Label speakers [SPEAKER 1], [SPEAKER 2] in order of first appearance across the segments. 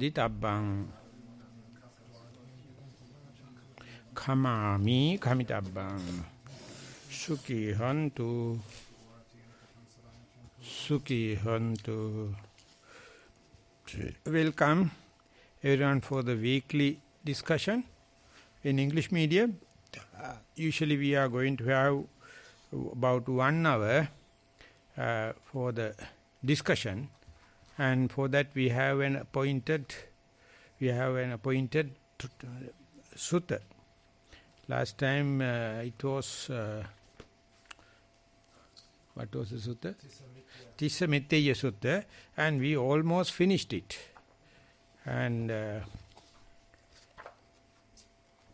[SPEAKER 1] Ditabbang Kamami Kamitabbang Suki Hantu Welcome everyone for the weekly discussion in English medium. Usually we are going to have about 1 hour for the discussion, and for that we have an appointed sutta. Last time it was what was the sutta? Tissa Mitteya Sutta, and we almost finished it. And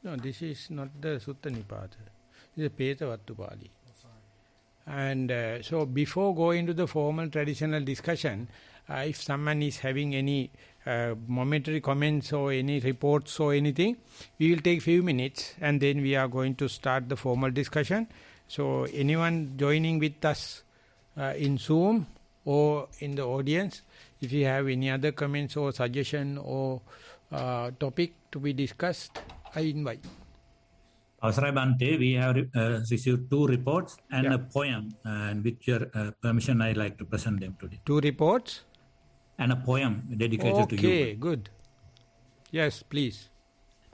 [SPEAKER 1] no, this is not the Sutta Nipata. This is Petavattu Pali. And so before going to the formal traditional discussion, if someone is having any momentary comments or any reports or anything, we will take few minutes and then we are going to start the formal discussion. So anyone joining with us in Zoom or in the audience, if you have any other comments or suggestion or topic to be discussed, I invite.
[SPEAKER 2] Avasara Bhante, we have received 2 reports and a poem, and with your permission, I like to present them today.
[SPEAKER 1] 2 reports?
[SPEAKER 2] And a poem dedicated to you.
[SPEAKER 1] Okay, good. Yes, please.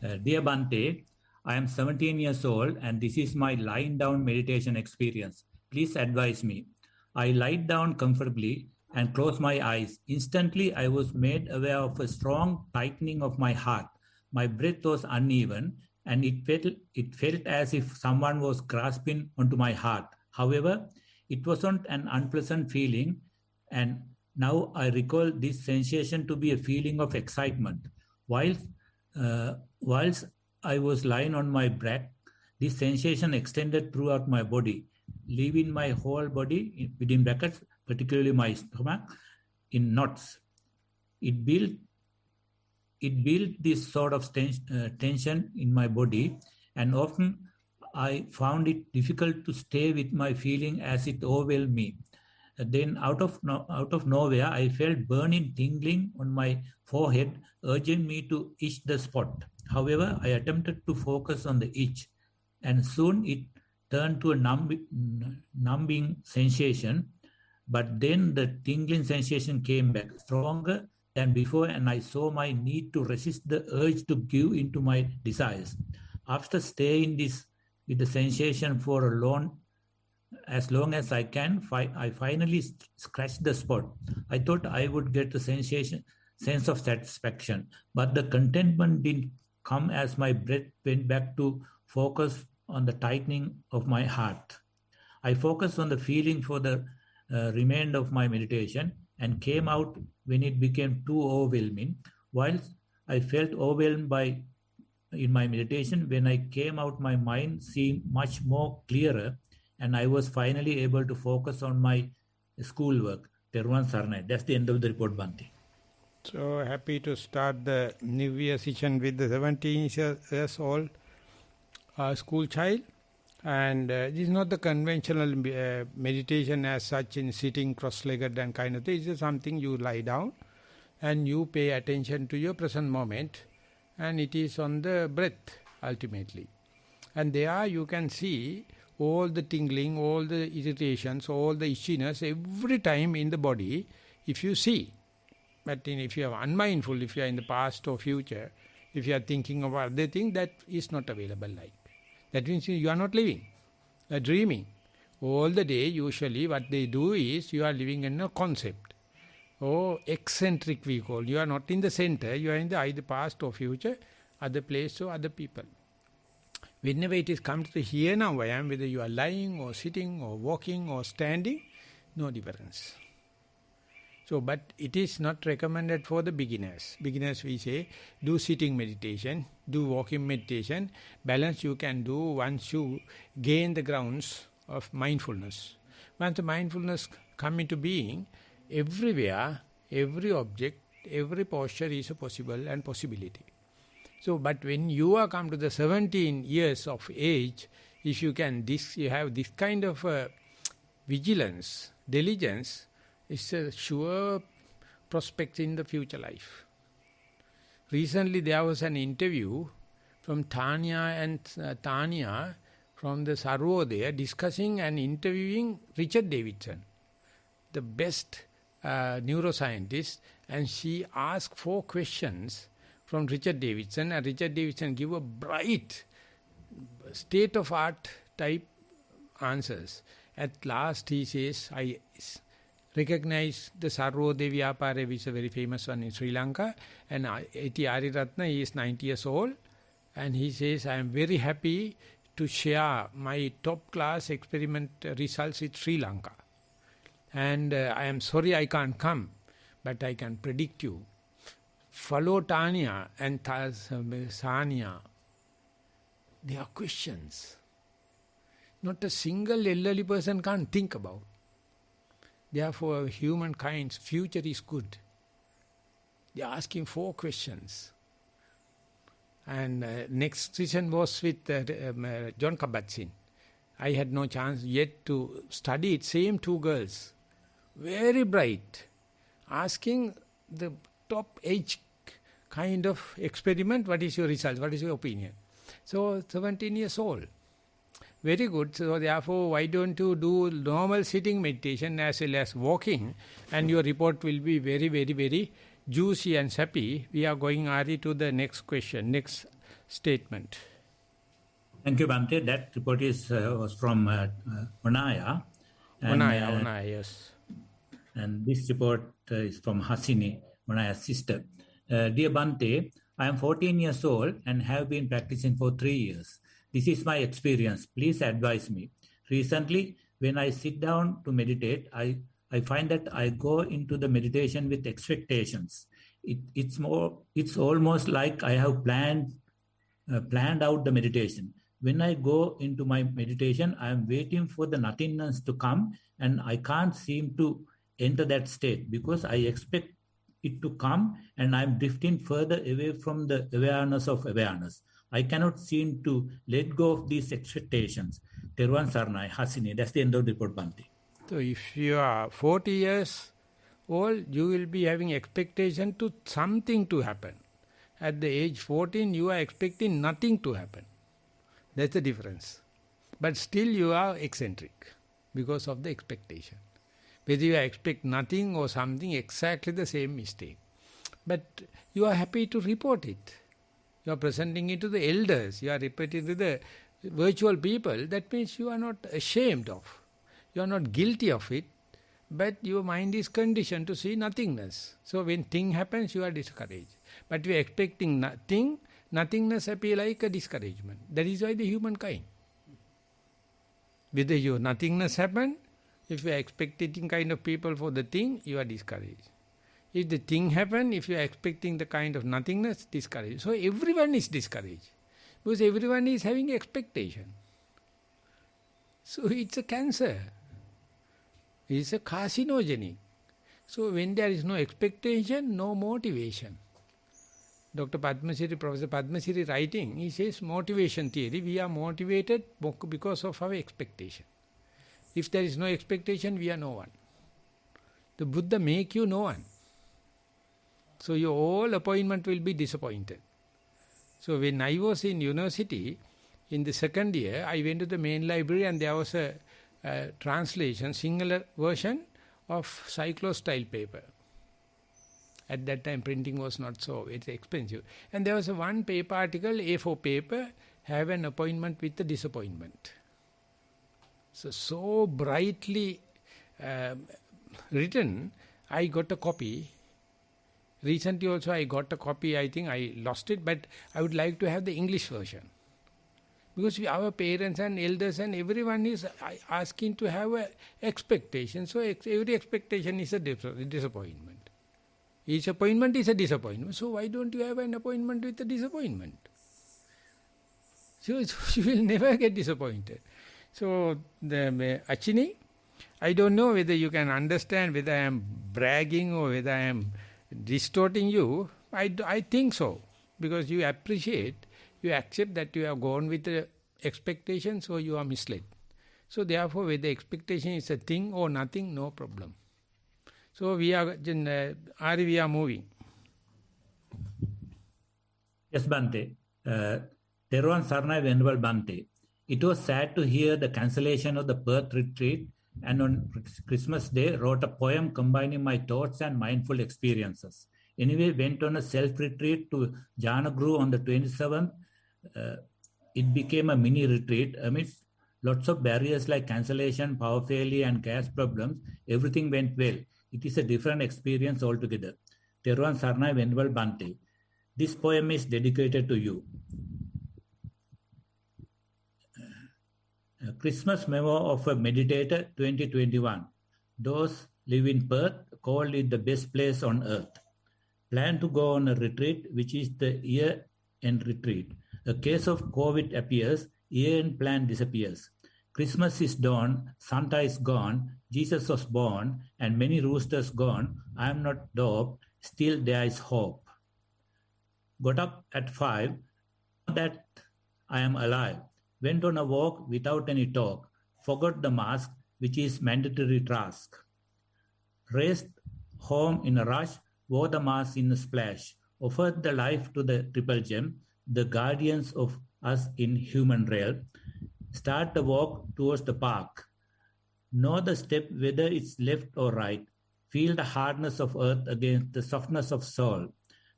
[SPEAKER 2] Dear Bhante, I am 17 years old and this is my lying down meditation experience. Please advise me. I lied down comfortably and closed my eyes. Instantly, I was made aware of a strong tightening of my heart. My breath was uneven, and it felt as if someone was grasping onto my heart. However, it wasn't an unpleasant feeling, and now I recall this sensation to be a feeling of excitement. Whilst I was lying on my back, this sensation extended throughout my body, leaving my whole body, within brackets, particularly my stomach, in knots. It built this sort of tension in my body, and often I found it difficult to stay with my feeling as it overwhelmed me. Then out of nowhere, I felt burning tingling on my forehead, urging me to itch the spot. However, I attempted to focus on the itch, and soon it turned to a numbing sensation. But then the tingling sensation came back, stronger than before, and I saw my need to resist the urge to give into my desires. After staying with the sensation for as long as I can, I finally scratched the spot. I thought I would get the sense of satisfaction, but the contentment didn't come as my breath went back to focus on the tightening of my heart. I focused on the feeling for the remainder of my meditation and came out when it became too overwhelming. Whilst I felt overwhelmed in my meditation, when I came out, my mind seemed much more clearer, and I was finally able to focus on my schoolwork. Thero Sarnai. That's the end of the report, Bhante.
[SPEAKER 1] So happy to start the New Year session with the 17 years old school child. And this is not the conventional meditation as such, in sitting cross-legged and kind of thing. This is something you lie down and you pay attention to your present moment, and it is on the breath ultimately. And there you can see all the tingling, all the irritations, all the itchiness every time in the body if you see. But if you are unmindful, if you are in the past or future, if you are thinking of other things, that is not available like. That means you are not living, you are dreaming. All the day, usually what they do is you are living in a concept. Or eccentric we call. You are not in the center, you are in the either past or future, other place or other people. Whenever it is come to the here now I am, whether you are lying or sitting or walking or standing, no difference. So, but it is not recommended for the beginners. Beginners, we say, do sitting meditation, do walking meditation. Balance you can do once you gain the grounds of mindfulness. Once the mindfulness come into being, everywhere, every object, every posture is a possible and possibility. So, but when you are come to the 17 years of age, if you can, you have this kind of vigilance, diligence, it's a sure prospect in the future life. Recently there was an interview from Tanya and Tanya from the Sarvodaya discussing and interviewing Richard Davidson, the best neuroscientist, and she asked 4 questions from Richard Davidson, and Richard Davidson gave a bright, state-of-art type answers. At last he says, I recognize the Sarvodaya Vyapare, which is a very famous one in Sri Lanka, and A.T. Ariratna, he is 90 years old, and he says, I am very happy to share my top-class experiment results with Sri Lanka. And I am sorry I can't come, but I can predict you. Follow Tanya and Sanya. They are questions. Not a single elderly person can't think about. Therefore, humankind's future is good. They are asking 4 questions. And next session was with John Kabat-Zinn. I had no chance yet to study it. Same 2 girls. Very bright. Asking the top age kind of experiment, what is your result, what is your opinion? So 17 years old. Very good. So therefore, why don't you do normal sitting meditation as well as walking, and your report will be very, very, very juicy and sappy. We are going, Ari, to the next question, next statement.
[SPEAKER 2] Thank you, Bhante. That report was from Vanaya.
[SPEAKER 1] Vanaya, yes.
[SPEAKER 2] And this report is from Hasini, Vanaya's sister. Dear Bhante, I am 14 years old and have been practicing for 3 years. This is my experience. Please advise me. Recently, when I sit down to meditate, I find that I go into the meditation with expectations. It's almost like I have planned out the meditation. When I go into my meditation, I am waiting for the nothingness to come, and I can't seem to enter that state because I expect it to come, and I'm drifting further away from the awareness of awareness. I cannot seem to let go of these expectations. Theruvan Saranai, Hasini. That's the end of the report, Bhante.
[SPEAKER 1] So if you are 40 years old, you will be having expectation to something to happen. At the age 14, you are expecting nothing to happen. That's the difference. But still you are eccentric because of the expectation. Whether you expect nothing or something, exactly the same mistake. But you are happy to report it. You are presenting it to the elders. You are repeating to the virtual people. That means you are not ashamed of. You are not guilty of it. But your mind is conditioned to see nothingness. So when thing happens, you are discouraged. But you are expecting nothing. Nothingness appear like a discouragement. That is why the humankind. Whether your nothingness happen, if you are expecting kind of people for the thing, you are discouraged. If the thing happen, if you are expecting the kind of nothingness, discouraged. So everyone is discouraged. Because everyone is having expectation. So it's a cancer. It's a carcinogenic. So when there is no expectation, no motivation. Dr. Padmasiri, Professor Padmasiri writing, he says motivation theory, we are motivated because of our expectation. If there is no expectation, we are no one. The Buddha make you no one. So your whole appointment will be disappointed. So when I was in university, in the second year, I went to the main library and there was a translation, singular version of cyclo-style paper. At that time, printing was not so expensive. And there was a one paper article, A4 paper, have an appointment with the disappointment. So brightly written, I got a copy. Recently also I got a copy, I think I lost it, but I would like to have the English version. Because our parents and elders and everyone is asking to have an expectation. So every expectation is a disappointment. Each appointment is a disappointment. So why don't you have an appointment with a disappointment? So you will never get disappointed. So the Achini, I don't know whether you can understand whether I am bragging or whether I am distorting you. I think so. Because you appreciate, you accept that you have gone with the expectation, so you are misled. So therefore, whether expectation is a thing or nothing, no problem. So we are moving.
[SPEAKER 2] Yes, Bante. Theron Sarnai Venerable Bante. It was sad to hear the cancellation of the Perth retreat, and on Christmas Day wrote a poem combining my thoughts and mindful experiences. Anyway, went on a self-retreat to Janagru on the 27th. It became a mini retreat amidst lots of barriers like cancellation, power failure, and gas problems. Everything went well. It is a different experience altogether. Theron Sarnai Venerable Bante. This poem is dedicated to you. Christmas Memo of a Meditator 2021. Those live in Perth call it the best place on earth. Plan to go on a retreat, which is the year-end retreat. A case of COVID appears, year-end plan disappears. Christmas is dawn, Santa is gone, Jesus was born, and many roosters gone. I am not dope, still there is hope. Got up at 5, that I am alive. Went on a walk without any talk. Forgot the mask, which is mandatory task. Raced home in a rush, wore the mask in a splash. Offered the life to the triple gem, the guardians of us in human realm. Start the walk towards the park. Know the step, whether it's left or right. Feel the hardness of earth against the softness of soul.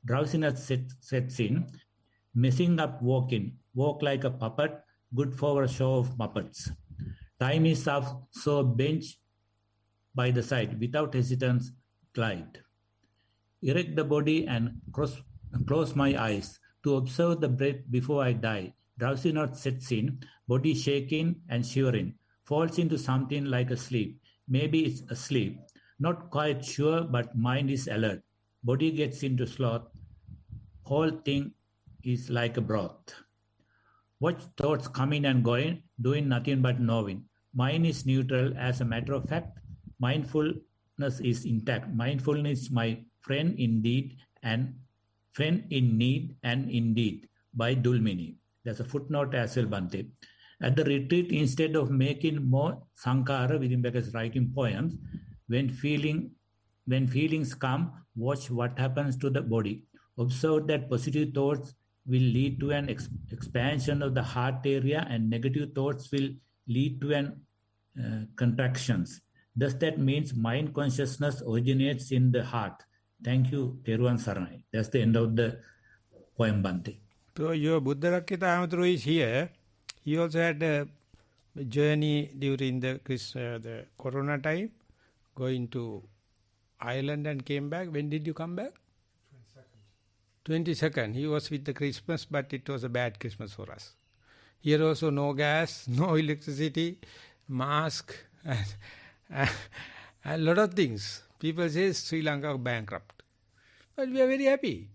[SPEAKER 2] Drowsiness sets in. Messing up walking. Walk like a puppet. Good for a show of Muppets. Time is up, so bench by the side. Without hesitance, glide. Erect the body and close my eyes to observe the breath before I die. Drowsiness sets in, body shaking and shivering. Falls into something like a sleep. Maybe it's a sleep. Not quite sure, but mind is alert. Body gets into sloth. Whole thing is like a broth. Watch thoughts coming and going, doing nothing but knowing. Mind is neutral. As a matter of fact, mindfulness is intact. Mindfulness, my friend indeed, and friend in need and indeed, by Dulmini. There's a footnote as well, Bante. At the retreat, instead of making more sankara, within brackets writing poems, when feelings come, watch what happens to the body. Observe that positive thoughts will lead to an expansion of the heart area and negative thoughts will lead to an contractions. Thus that means mind consciousness originates in the heart. Thank you, Teruvan Saranai. That's the end of the poem, Bante.
[SPEAKER 1] So your Buddha Rakkhita Amatru is here. He also had a journey during the Corona time, going to Ireland and came back. When did you come back? 22nd. He was with the Christmas, but it was a bad Christmas for us. Here also no gas, no electricity, mask, and a lot of things. People say Sri Lanka bankrupt. But we are very happy.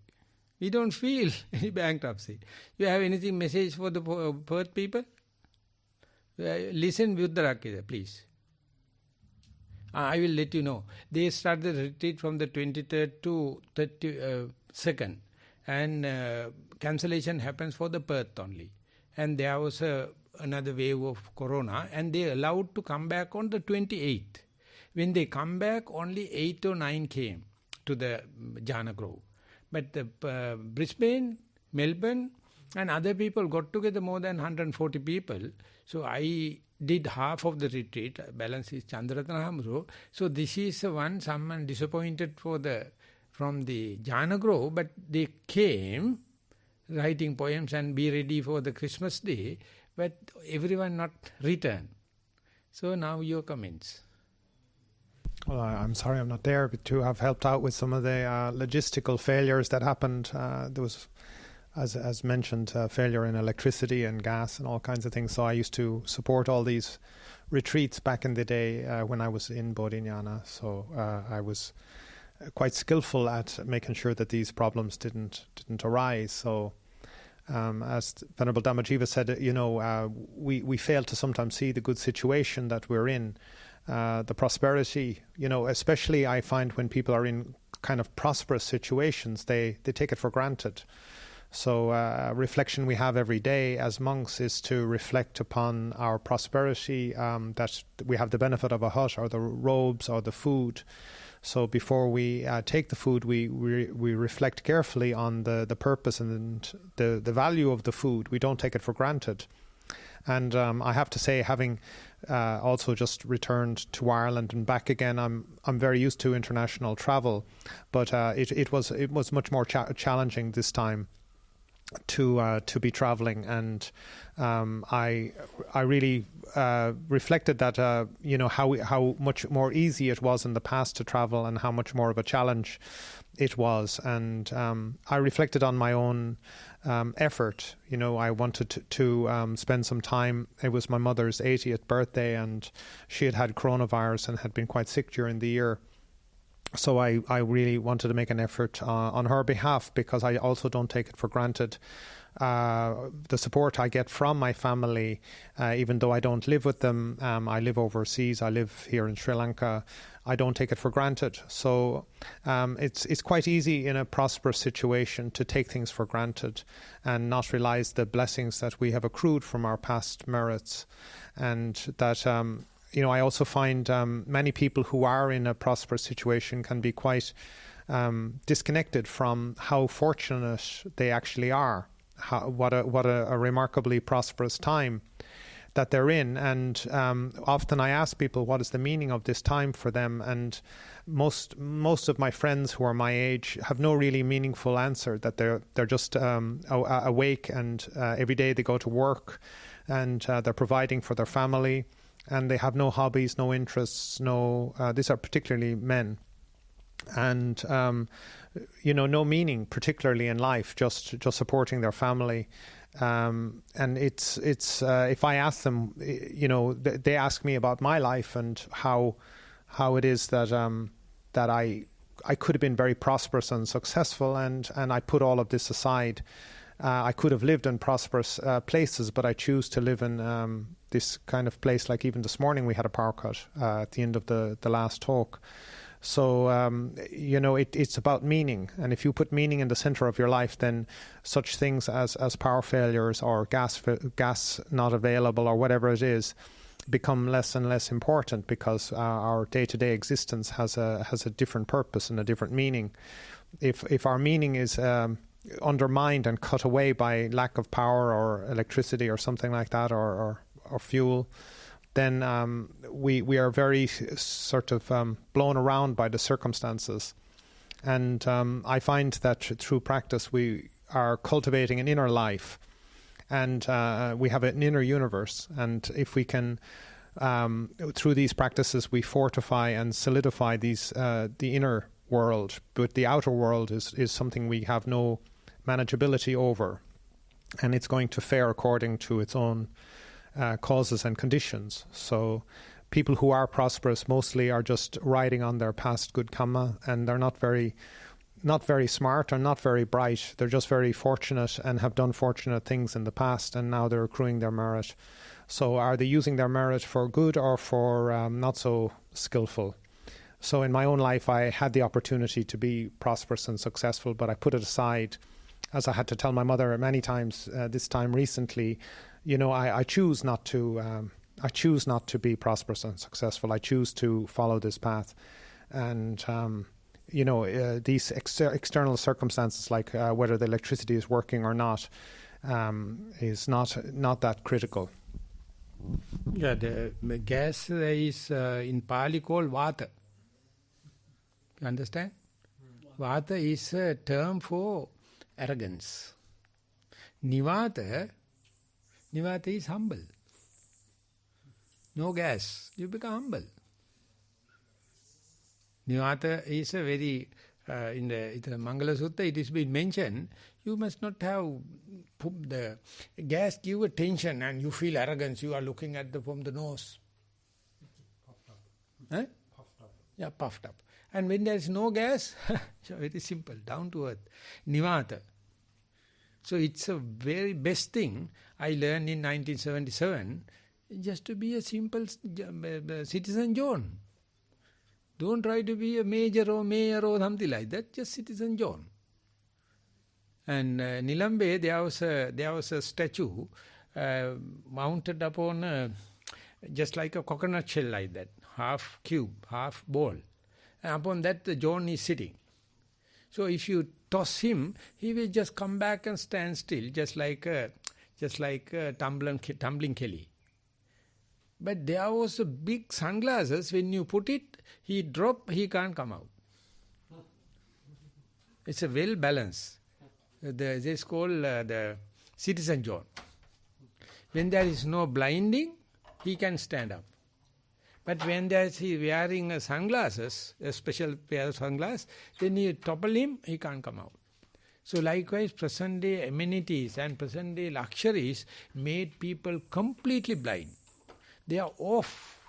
[SPEAKER 1] We don't feel any bankruptcy. You have anything message for the Perth people? Listen Buddha Rakkhita, please. I will let you know. They start the retreat from the 23rd to 32nd. And cancellation happens for the Perth only. And there was another wave of corona and they allowed to come back on the 28th. When they come back, only 8 or 9 came to the Jana Grove. But the Brisbane, Melbourne and other people got together more than 140 people. So I did half of the retreat, balance is Chandaratana Hamro. So this is the one someone disappointed from the Jana Grove, but they came writing poems and be ready for the Christmas day, but everyone not returned. So now your comments.
[SPEAKER 3] Well, I'm sorry I'm not there, but to have helped out with some of the logistical failures that happened. There was, as mentioned, failure in electricity and gas and all kinds of things. So I used to support all these retreats back in the day when I was in Bodhinyana. So I was quite skillful at making sure that these problems didn't arise. So as Venerable Dhammajiva said, we fail to sometimes see the good situation that we're in. The prosperity, especially I find when people are in kind of prosperous situations, they take it for granted. So reflection we have every day as monks is to reflect upon our prosperity, that we have the benefit of a hut or the robes or the food. So before we take the food, we reflect carefully on the purpose and the value of the food. We don't take it for granted. And I have to say, having also just returned to Ireland and back again, I'm very used to international travel, but it was much more challenging this time to be traveling, and I really reflected that how much more easy it was in the past to travel and how much more of a challenge it was. And I reflected on my own effort. I wanted to spend some time. It was my mother's 80th birthday, and she had coronavirus and had been quite sick during the year. So I really wanted to make an effort on her behalf, because I also don't take it for granted. The support I get from my family, even though I don't live with them, I live overseas, I live here in Sri Lanka, I don't take it for granted. So it's quite easy in a prosperous situation to take things for granted and not realize the blessings that we have accrued from our past merits. And that I also find many people who are in a prosperous situation can be quite disconnected from how fortunate they actually are. What a remarkably prosperous time that they're in. And often I ask people, what is the meaning of this time for them? And most of my friends who are my age have no really meaningful answer, that they're just awake, and every day they go to work, and they're providing for their family. And they have no hobbies, no interests, these are particularly men. And, no meaning, particularly in life, just supporting their family. And it's if I ask them, they ask me about my life and how it is that I could have been very prosperous and successful, and I put all of this aside. I could have lived in prosperous places, but I choose to live in this kind of place. Like even this morning we had a power cut at the end of the last talk. So, it's about meaning. And if you put meaning in the center of your life, then such things as power failures or gas not available or whatever it is become less and less important, because our day-to-day existence has a different purpose and a different meaning. If our meaning is undermined and cut away by lack of power or electricity or something like that, or fuel, then we are very sort of blown around by the circumstances. And I find that through practice we are cultivating an inner life, and we have an inner universe. And if we can, through these practices, we fortify and solidify the inner world, but the outer world is something we have no manageability over, and it's going to fare according to its own causes and conditions. So people who are prosperous mostly are just riding on their past good karma, and they're not very smart or not very bright. They're just very fortunate and have done fortunate things in the past, and now they're accruing their merit. So are they using their merit for good or for not so skillful? So in my own life, I had the opportunity to be prosperous and successful, but I put it aside, as I had to tell my mother many times this time recently. I choose not to. I choose not to be prosperous and successful. I choose to follow this path, and these external circumstances, like whether the electricity is working or not, is not that critical.
[SPEAKER 1] Yeah, the gas is in Pali called vata. You understand? Vata is a term for arrogance. Nivata is humble. No gas, you become humble. Nivata is a very, in the Mangala Sutta it is been mentioned, you must not have the gas give a tension and you feel arrogance, you are looking at from the nose.
[SPEAKER 3] Puffed up.
[SPEAKER 1] Huh?
[SPEAKER 3] Puffed up. Yeah,
[SPEAKER 1] puffed up. And when there is no gas, very simple, down to earth. Nivata. So it's a very best thing I learned in 1977, just to be a simple citizen John. Don't try to be a major or mayor or something like that, just citizen John. And Nilambe, there was a statue mounted upon just like a coconut shell like that, half cube, half ball. and upon that the John is sitting. So if you toss him, he will just come back and stand still, just like a tumbling Kelly. But there was a big sunglasses, when you put it, he drop, he can't come out. It's a well balanced. This is called the Citizen John. When there is no blinding, he can stand up. But when there is he wearing sunglasses, a special pair of sunglasses, then you topple him, he can't come out. So likewise, present day amenities and present day luxuries made people completely blind. They are off.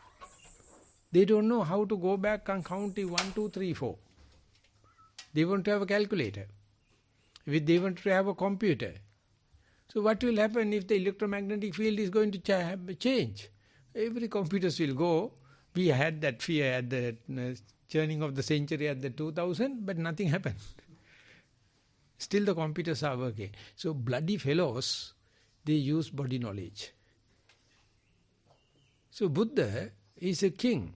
[SPEAKER 1] They don't know how to go back and count 1, 2, 3, 4. They want to have a calculator. They want to have a computer. So what will happen if the electromagnetic field is going to change? Every computers will go. We had that fear at the turning of the century at the 2000, but nothing happened. Still the computers are working. So bloody fellows, they use body knowledge. So Buddha is a king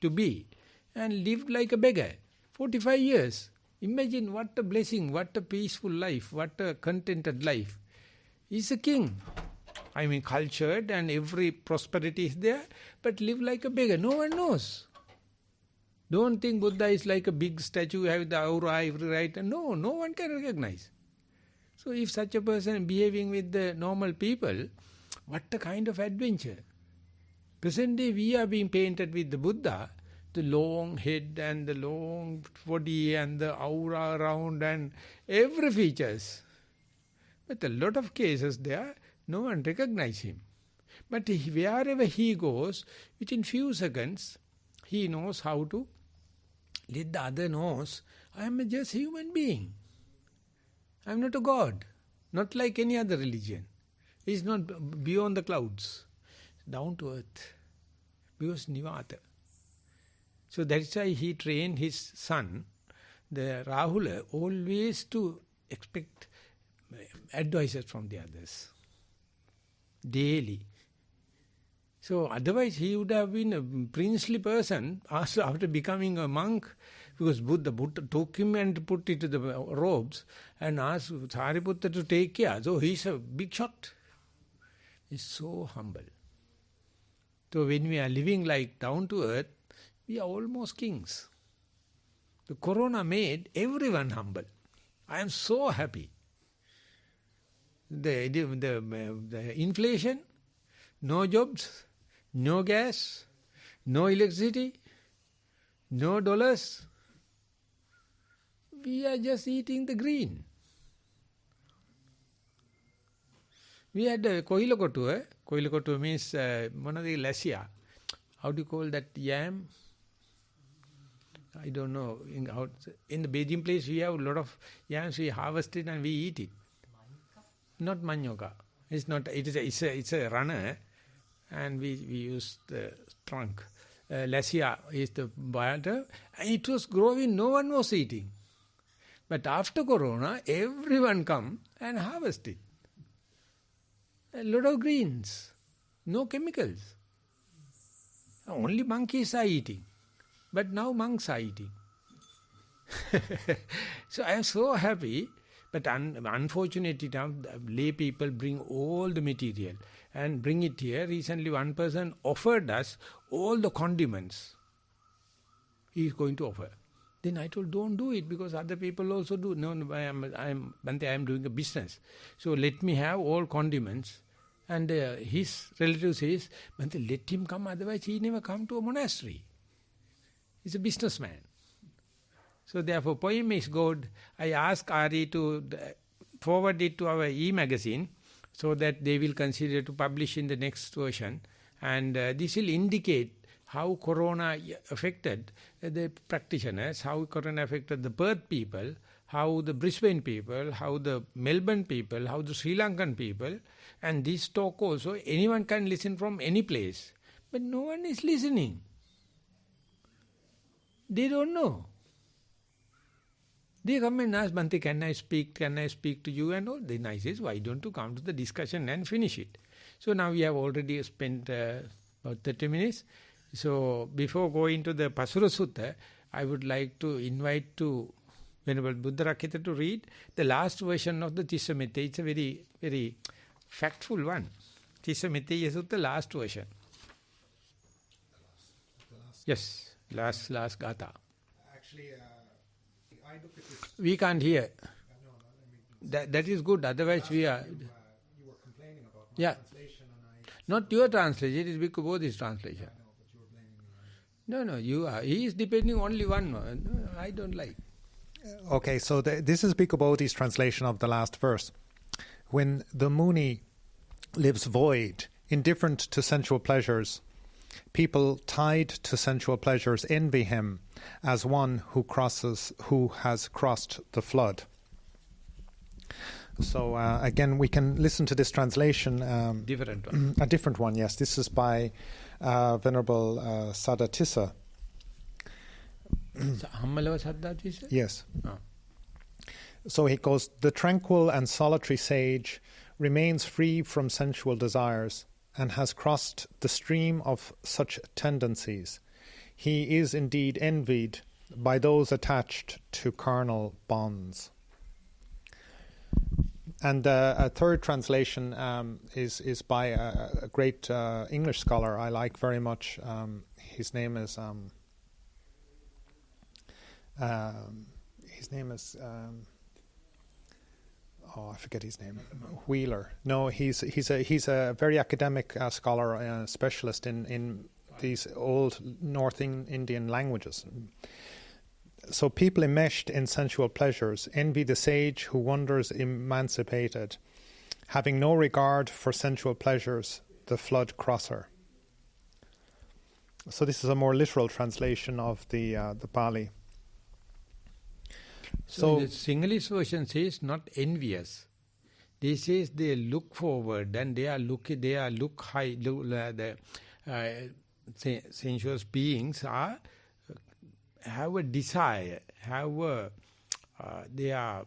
[SPEAKER 1] to be and lived like a beggar. 45 years. Imagine what a blessing, what a peaceful life, what a contented life. He's a king. I mean cultured and every prosperity is there, but live like a beggar. No one knows. Don't think Buddha is like a big statue, have the aura, every right. No, no one can recognize. So if such a person behaving with the normal people, what a kind of adventure. Present day we are being painted with the Buddha, the long head and the long body and the aura around and every features. But a lot of cases there, no one recognize him. But wherever he goes, within few seconds, he knows how to let the other knows, I am just a human being. I am not a god, not like any other religion. He is not beyond the clouds, down to earth, because Nivata. So that's why he trained his son, the Rahula, always to expect advices from the others, daily. So otherwise he would have been a princely person after becoming a monk, because Buddha took him and put it to the robes and asked Sariputta to take care. So he's a big shot. He's so humble. So when we are living like down to earth, we are almost kings. The corona made everyone humble. I am so happy. The inflation, no jobs, no gas, no electricity, no dollars. We are just eating the green. We had Kohilakotu. Kohilakotu means one of the lasia. How do you call that yam? I don't know. In the Beijing place we have a lot of yams. We harvest it and we eat it. Not manioka. It's not. It's a runner, and we use the trunk. Lasia is the water, and it was growing. No one was eating. But after Corona, everyone come and harvest it. A lot of greens, no chemicals. Only monkeys are eating, but now monks are eating. So I am so happy. But unfortunately now, lay people bring all the material and bring it here. Recently one person offered us all the condiments. He is going to offer. Then I told, don't do it, because other people also do. No, Bhante, I am doing a business. So let me have all condiments. And his relative says, Bhante, let him come, otherwise he never come to a monastery. He's a businessman. So therefore, poem is good. I ask Ari to forward it to our e-magazine so that they will consider to publish in the next version. And this will indicate how Corona affected the practitioners, how Corona affected the Perth people, how the Brisbane people, how the Melbourne people, how the Sri Lankan people. And this talk also, anyone can listen from any place. But no one is listening. They don't know. They come and ask, Bhante, can I speak to you and all? Then I says, why don't you come to the discussion and finish it? So now we have already spent about 30 minutes. So before going to the Pasura Sutta, I would like to invite to Venerable Buddha Rakkhita to read the last version of the Tissa Mitteya. It's a very, very factful one. Tissa Mitteya is the last version. Yes, last Gatha.
[SPEAKER 3] Actually, I look at this.
[SPEAKER 1] We can't hear. That is good, otherwise we are...
[SPEAKER 3] You were complaining about my translation and I...
[SPEAKER 1] Not your translation, it is Bhikkhu Bodhi's translation.
[SPEAKER 3] I know, but you were blaming me.
[SPEAKER 1] No, you are. He is depending only one. I don't like.
[SPEAKER 3] Okay, so this is Bhikkhu Bodhi's translation of the last verse. When the Muni lives void, indifferent to sensual pleasures, people tied to sensual pleasures envy him as one who has crossed the flood. So again, we can listen to this translation.
[SPEAKER 1] Different one.
[SPEAKER 3] A different one, yes. This is by Venerable Saddhatissa.
[SPEAKER 1] Hammalava Saddhatissa?
[SPEAKER 3] Yes.
[SPEAKER 1] Oh.
[SPEAKER 3] So he goes, the tranquil and solitary sage remains free from sensual desires and has crossed the stream of such tendencies. He is indeed envied by those attached to carnal bonds. And a third translation is by a great English scholar I like very much. His name is I forget his name. Wheeler. No, he's a very academic scholar, specialist in these old North Indian languages. So people enmeshed in sensual pleasures envy the sage who wanders emancipated, having no regard for sensual pleasures, the flood crosser. So this is a more literal translation of the Pali.
[SPEAKER 1] So the Sinhalese version says not envious. They says they look forward and they look high. The sensuous beings have a desire, they are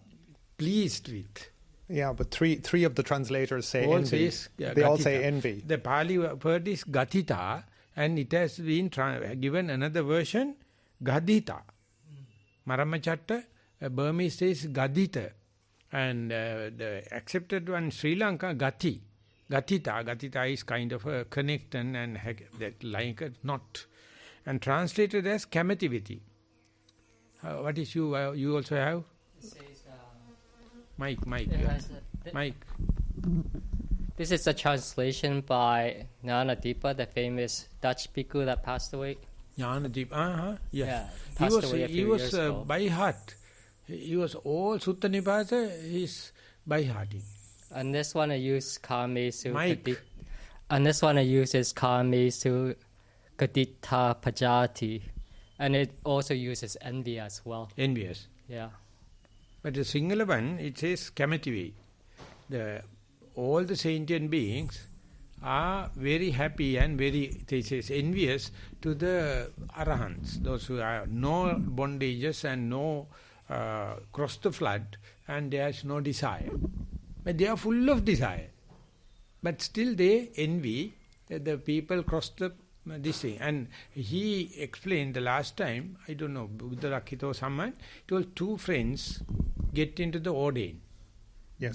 [SPEAKER 1] pleased with.
[SPEAKER 3] Yeah, but three of the translators say
[SPEAKER 1] all
[SPEAKER 3] envy. They all say envy.
[SPEAKER 1] The Pali word is gatita, and it has been given another version, gadita. Maramachatta, Burmese says gadita, and the accepted one, Sri Lanka, gati. Gatita is kind of a connecton and that like a knot. And translated as camativity. What is you? You also have?
[SPEAKER 4] It says,
[SPEAKER 1] Mike.
[SPEAKER 4] This is a translation by Gnanadeepa, the famous Dutch bhikkhu that passed away.
[SPEAKER 1] Gnanadeepa, yes.
[SPEAKER 4] Yeah, passed away a few years
[SPEAKER 1] he was
[SPEAKER 4] ago.
[SPEAKER 1] by heart. He was all Sutta Nipata, he's by hearting.
[SPEAKER 4] And this one I use Kamesu.
[SPEAKER 1] Mike.
[SPEAKER 4] And this one I use is Kamesu Kadita Pajati. And it also uses envy as well.
[SPEAKER 1] Envious.
[SPEAKER 4] Yeah.
[SPEAKER 1] But the Sinhala one, it says Kamativi. All the sentient beings are very happy and they say envious to the Arahants, those who have no bondages and no cross the flood, and there is no desire. But they are full of desire. But still they envy the people cross this thing. And he explained the last time, I don't know, Buddha Rakkhita or someone, it was two friends get into the ordain,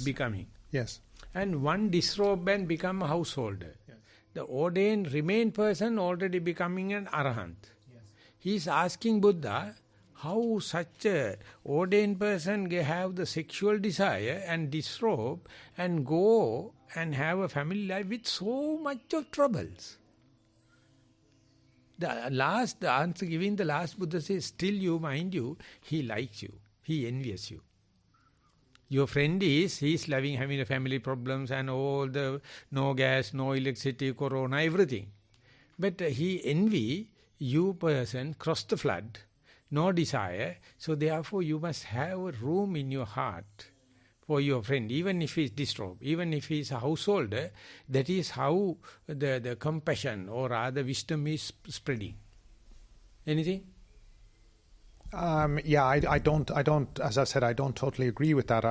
[SPEAKER 1] becoming.
[SPEAKER 3] Yes.
[SPEAKER 1] And one disrobe and become a householder. Yes. The ordained remained person already becoming an arahant. Yes. He is asking Buddha, how such a ordained person have the sexual desire and disrobe and go and have a family life with so much of troubles. The answer giving the last Buddha says, still you, mind you, he likes you, he envies you. Your friend he's having a family problems and all the no gas, no electricity, corona, everything. But he envy you person, cross the flood, no desire. So therefore you must have a room in your heart for your friend, even if he's distraught, even if he's a householder. That is how the compassion or rather wisdom is spreading. Anything?
[SPEAKER 3] I don't, as I said, I don't totally agree with that.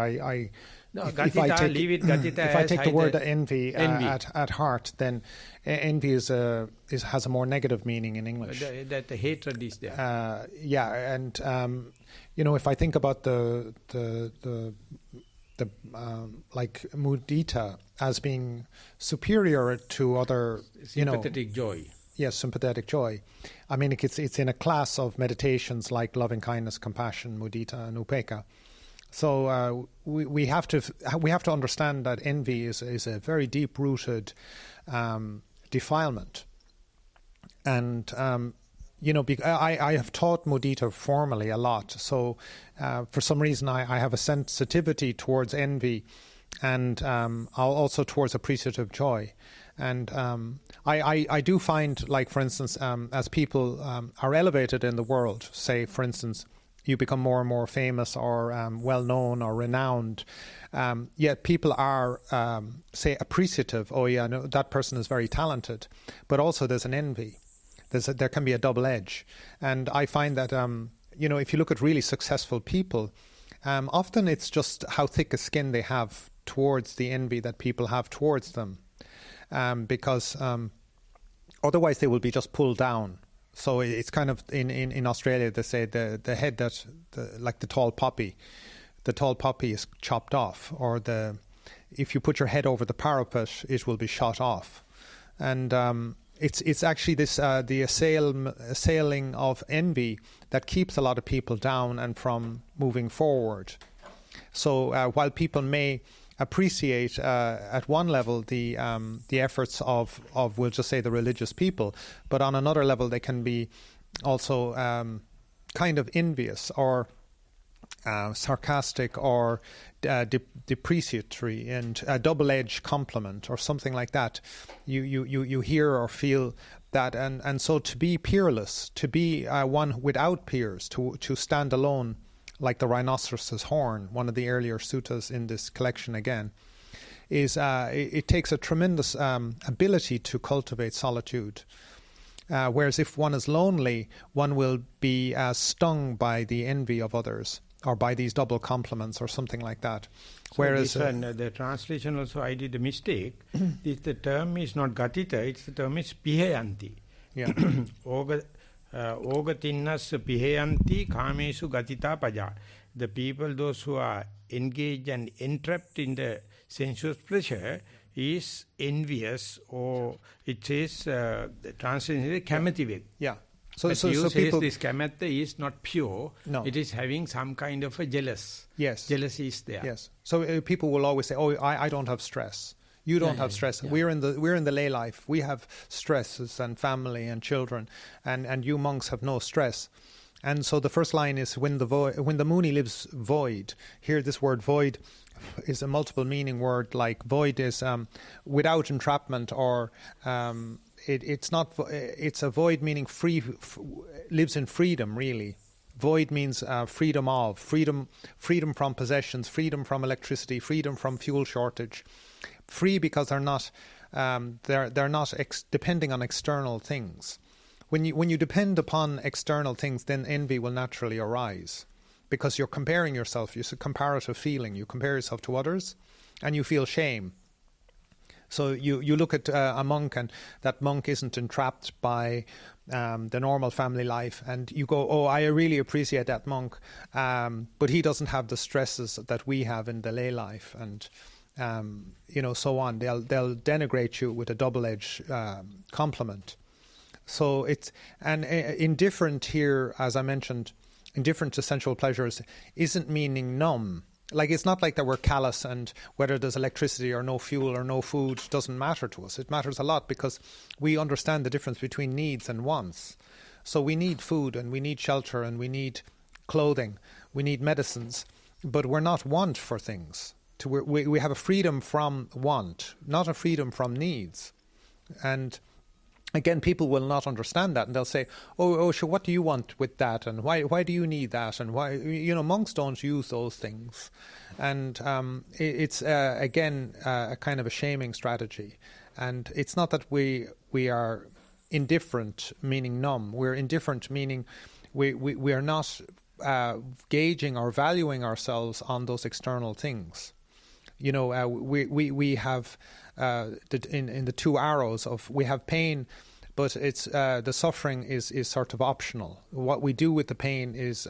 [SPEAKER 3] If I take the word envy at heart, then envy has a more negative meaning in English.
[SPEAKER 1] That the hatred is there.
[SPEAKER 3] And if I think about the like mudita as being superior to other
[SPEAKER 1] sympathetic joy.
[SPEAKER 3] Yes, sympathetic joy. I mean, it's in a class of meditations like loving kindness, compassion, mudita, and upekkha. So we have to understand that envy is a very deep rooted defilement, and I have taught mudita formally a lot. So for some reason I have a sensitivity towards envy, and also towards appreciative joy. And I do find, like, for instance, as people are elevated in the world, say, for instance, you become more and more famous or well-known or renowned, yet people are, say, appreciative. Oh, yeah, no, that person is very talented. But also there's an envy. There can be a double edge. And I find that, if you look at really successful people, often it's just how thick a skin they have towards the envy that people have towards them. Because otherwise they will be just pulled down. So it's kind of in Australia they say the head like the tall poppy is chopped off, or if you put your head over the parapet it will be shot off, and it's actually this the assailing of envy that keeps a lot of people down and from moving forward. So while people may appreciate at one level the efforts of we'll just say the religious people, but on another level they can be also kind of envious or sarcastic or depreciatory, and a double-edged compliment or something like that. You hear or feel that, and so to be peerless, to be one without peers, to stand alone, like the rhinoceros's horn, one of the earlier suttas in this collection again, is it takes a tremendous ability to cultivate solitude. Whereas if one is lonely, one will be stung by the envy of others, or by these double compliments or something like that. Whereas
[SPEAKER 1] the translation also I did a mistake. The term is not gatita, the term is pihayanti.
[SPEAKER 3] Yeah.
[SPEAKER 1] Ogatinnas pihayanti kamesu gatita paja. The people, those who are engaged and entrapped in the sensuous pleasure, is envious, or it says the translation is kamativek.
[SPEAKER 3] Yeah.
[SPEAKER 1] So people, this kamatha is not pure.
[SPEAKER 3] No.
[SPEAKER 1] It is having some kind of a jealous.
[SPEAKER 3] Yes.
[SPEAKER 1] Jealousy is there.
[SPEAKER 3] Yes. So people will always say, "Oh, I don't have stress. You don't have stress. Yeah. We're in the lay life. We have stresses and family and children, and you monks have no stress." And so the first line is when the Muni lives void. Here, this word void is a multiple meaning word. Like void is without entrapment, or it's not. It's a void meaning free, lives in freedom. Really, void means freedom from possessions, freedom from electricity, freedom from fuel shortage. Free because they're not depending on external things. When you depend upon external things, then envy will naturally arise, because you're comparing yourself. It's a comparative feeling. You compare yourself to others, and you feel shame. So you look at a monk, and that monk isn't entrapped by the normal family life, and you go, "Oh, I really appreciate that monk, but he doesn't have the stresses that we have in the lay life," and so on. They'll denigrate you with a double-edged compliment. So it's, and indifferent here, as I mentioned, indifferent to sensual pleasures isn't meaning numb. Like, it's not like that we're callous, and whether there's electricity or no fuel or no food doesn't matter to us. It matters a lot, because we understand the difference between needs and wants. So we need food, and we need shelter, and we need clothing, we need medicines, but we're not want for things. We have a freedom from want, not a freedom from needs. And again, people will not understand that, and they'll say, "Oh, sure, what do you want with that? And why do you need that? And why, monks don't use those things." And it's again a kind of a shaming strategy. And it's not that we are indifferent, meaning numb. We're indifferent, meaning we are not gauging or valuing ourselves on those external things. You know, we have in the two arrows of we have pain, but it's the suffering is sort of optional. What we do with the pain is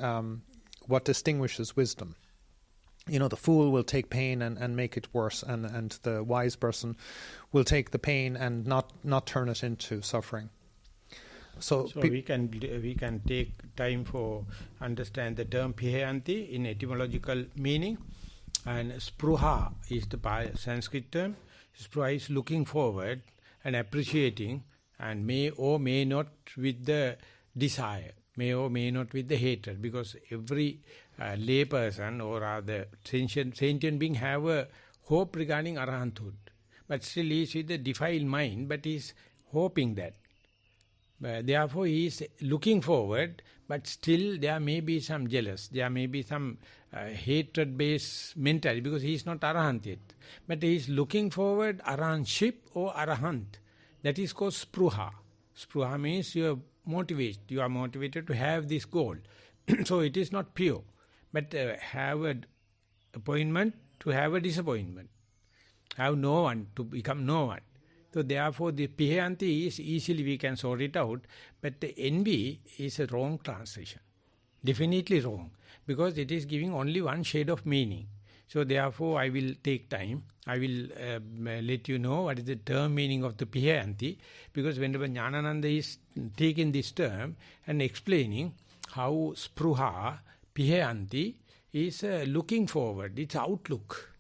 [SPEAKER 3] what distinguishes wisdom. You know, the fool will take pain and make it worse, and the wise person will take the pain and not turn it into suffering. So
[SPEAKER 1] we can take time for understand the term pihayanti in etymological meaning, and spruha is the Sanskrit term. Spruha is looking forward and appreciating, and may or may not with the desire, may or may not with the hatred, because every lay person or rather sentient being have a hope regarding arahanthood, but still he is with the defiled mind, but he is hoping that. Therefore he is looking forward, but still there may be some jealous, there may be some hatred-based mentality, because he is not arahant yet. But he is looking forward, arahantship or arahant. That is called spruha. Spruha means you are motivated to have this goal. So it is not pure. But have an appointment to have a disappointment. Have no one to become no one. So therefore the pihayanti is easily we can sort it out, but the envy is a wrong translation. Definitely wrong, because it is giving only one shade of meaning. So therefore I will take time, I will let you know what is the term meaning of the pihayanti, because whenever Jnanananda is taking this term and explaining how spruha, pihayanti is looking forward, it's outlook.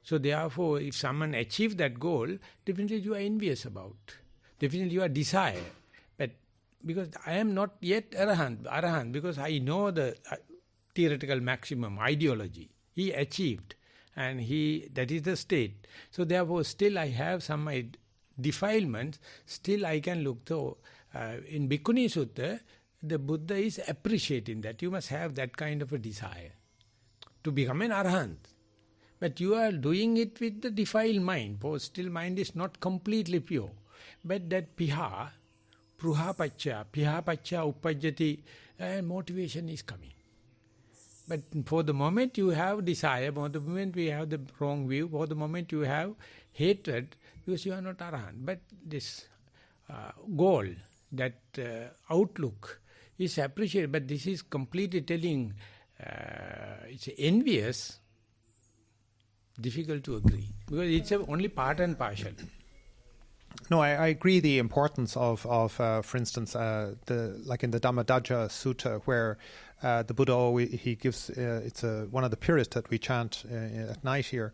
[SPEAKER 1] So therefore, if someone achieves that goal, definitely you are envious about. Definitely you are desire. But because I am not yet arahant, because I know the theoretical maximum, ideology. He achieved, and that is the state. So therefore, still I have some defilements, still I can look though. In Bhikkhuni Sutta, the Buddha is appreciating that. You must have that kind of a desire to become an arahant. But you are doing it with the defiled mind, for still mind is not completely pure. But that pruha pacha uppajjati, motivation is coming. But for the moment you have desire, for the moment we have the wrong view, for the moment you have hatred, because you are not arahant. But this goal, that outlook is appreciated, but this is completely telling it's envious. Difficult to agree, because it's only part and partial.
[SPEAKER 3] No, I agree the importance of for instance, like in the Dhammajiva Sutta, where the Buddha he gives it's one of the periods that we chant at night here.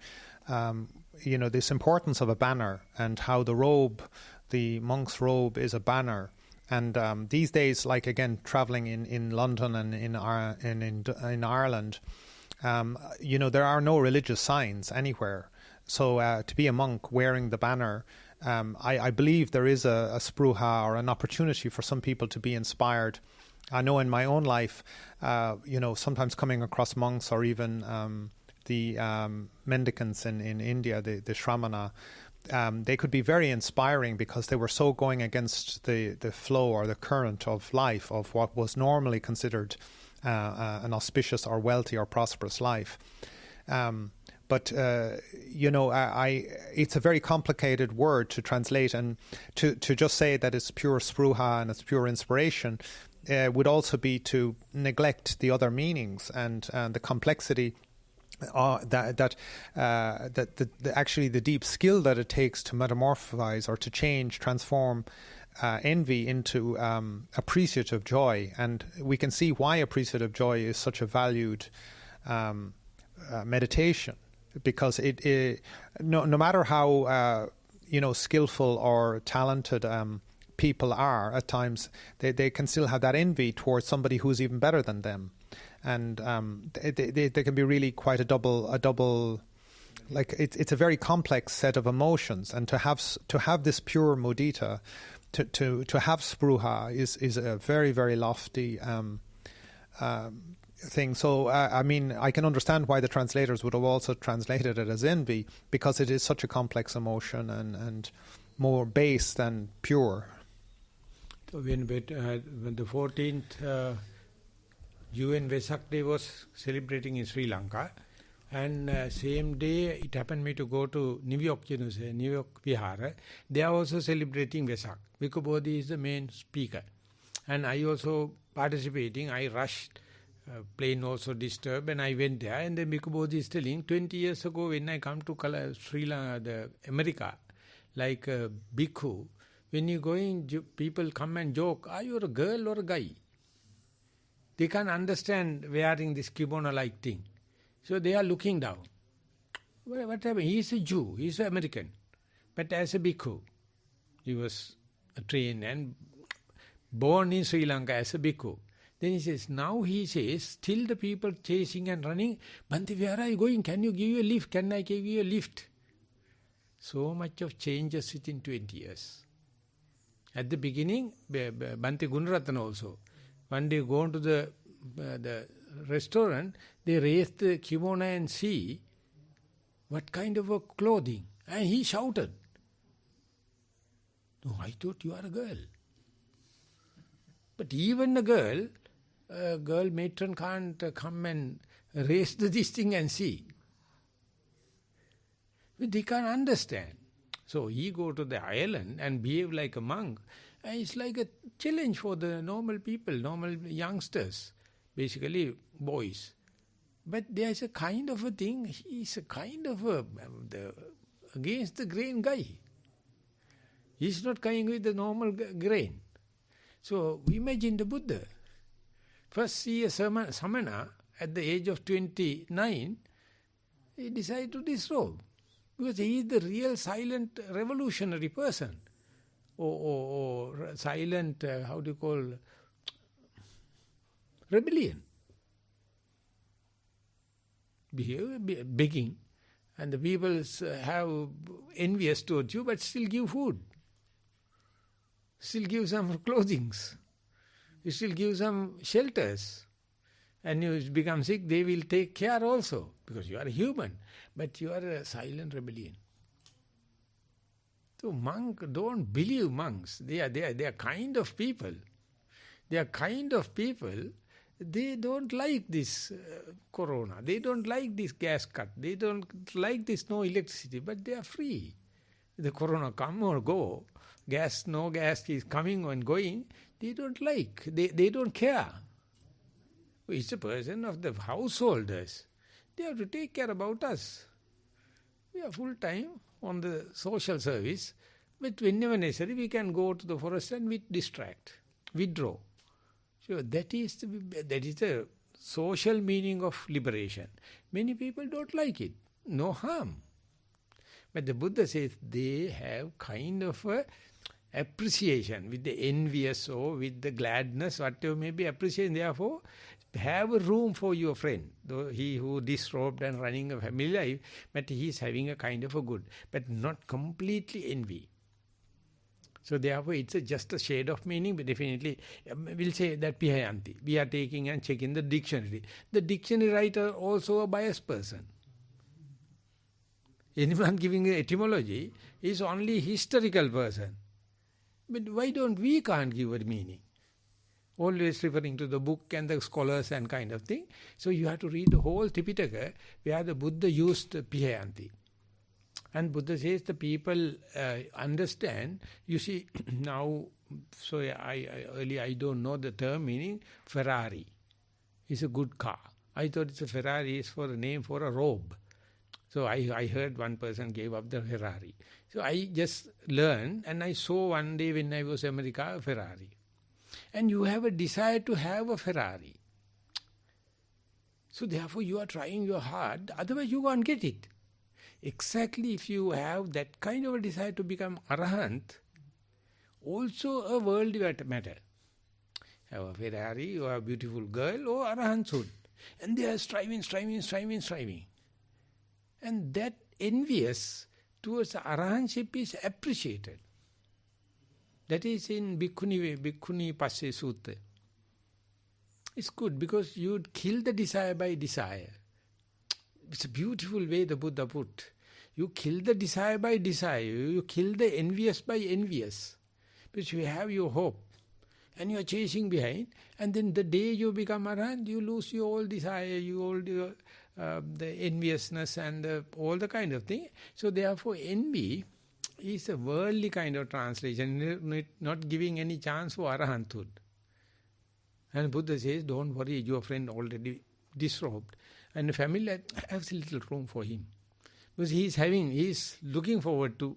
[SPEAKER 3] You know, this importance of a banner, and how the robe, the monk's robe, is a banner. And these days, like again traveling in London and in Ireland. You know, there are no religious signs anywhere. So to be a monk wearing the banner, I believe there is a spruha or an opportunity for some people to be inspired. I know in my own life, you know, sometimes coming across monks or even the mendicants in India, the Shramana, they could be very inspiring, because they were so going against the flow or the current of life, of what was normally considered an auspicious or wealthy or prosperous life. But you know, it's a very complicated word to translate, and to just say that it's pure spruha and it's pure inspiration would also be to neglect the other meanings and the complexity. Actually the deep skill that it takes to metamorphose or to change, transform envy into appreciative joy. And we can see why appreciative joy is such a valued meditation, because it no matter how you know, skillful or talented people are, at times they can still have that envy towards somebody who's even better than them. And they can be really quite a double, like it's a very complex set of emotions. And to have this pure mudita, to have spruha is a very, very lofty thing. So I mean, I can understand why the translators would have also translated it as envy, because it is such a complex emotion and more base than pure.
[SPEAKER 1] So when the 14th UN Vesak Day was celebrating in Sri Lanka. And same day, it happened me to go to New York University, New York Vihara. They are also celebrating Vesak. Bhikkhu Bodhi is the main speaker. And I also participating. I rushed, plane also disturbed, and I went there. And then Bhikkhu Bodhi is telling, 20 years ago when I come to Sri Lanka, America, like Bhikkhu, when you going, people come and joke, are you a girl or a guy? They can't understand wearing this kimono-like thing. So they are looking down. What happened? He is a Jew, he is an American. But as a bhikkhu, he was trained and born in Sri Lanka as a bhikkhu. Then he says, now he says, still the people chasing and running, Bhante, where are you going? Can you give you a lift? Can I give you a lift? So much of changes within 20 years. At the beginning, Bhante Gunaratana also, one day going to the restaurant, they raised the kimono and see what kind of a clothing. And he shouted, no, I thought you are a girl. But even a girl matron can't come and raise this thing and see. But they can't understand. So he go to the island and behave like a monk. And it's like a challenge for the normal people, normal youngsters, basically boys. But there's a kind of a thing, he's a kind of against the grain guy. He's not going with the normal grain. So imagine the Buddha. First see a samana at the age of 29, he decided to disrobe. Because he is the real silent revolutionary person. Or silent, how do you call, rebellion. Begging. And the people have envious towards you, but still give food. Still give some clothing. You still give some shelters. And you become sick, they will take care also. Because you are a human. But you are a silent rebellion. So monk, don't believe monks. They are kind of people. They are kind of people. They don't like this corona. They don't like this gas cut. They don't like this no electricity. But they are free. The corona come or go. No gas is coming and going. They don't like. They don't care. It's a person of the householders. They have to take care about us. We are full time on the social service, but whenever necessary we can go to the forest and we withdraw. So that is the social meaning of liberation. Many people don't like it. No harm. But the Buddha says they have kind of a appreciation with the envious or with the gladness, whatever may be appreciation. Therefore, have a room for your friend, though he who disrobed and running a family life, but he is having a kind of a good, but not completely envy. So therefore it's just a shade of meaning, but definitely we'll say that pihayanti. We are taking and checking the dictionary. The dictionary writer also a biased person. Anyone giving an etymology is only historical person. But why don't we can't give a meaning? Always referring to the book and the scholars and kind of thing. So you have to read the whole Tipitaka where the Buddha used pihayanti. And Buddha says the people understand. You see, now, so I don't know the term meaning, Ferrari. It's a good car. I thought it's a Ferrari is for a name for a robe. So I heard one person gave up the Ferrari. So I just learned, and I saw one day when I was in America, a Ferrari. And you have a desire to have a Ferrari. So therefore you are trying your hard, otherwise you can't get it. Exactly if you have that kind of a desire to become Arahant, also a worldly matter. Have a Ferrari, or a beautiful girl, or Arahanthood. And they are striving. And that envious towards Arahantship is appreciated. That is in Bhikkhuni Passe Sutta. It's good because you kill the desire by desire. It's a beautiful way the Buddha put. You kill the desire by desire. You kill the envious by envious. Because you have your hope. and you are chasing behind, and then the day you become arahant, you lose your all desire, you all your, the enviousness and all the kind of thing. So therefore envy is a worldly kind of translation, not giving any chance for arahanthood. And Buddha says, don't worry, your friend already disrobed. And the family has little room for him. Because he's looking forward to,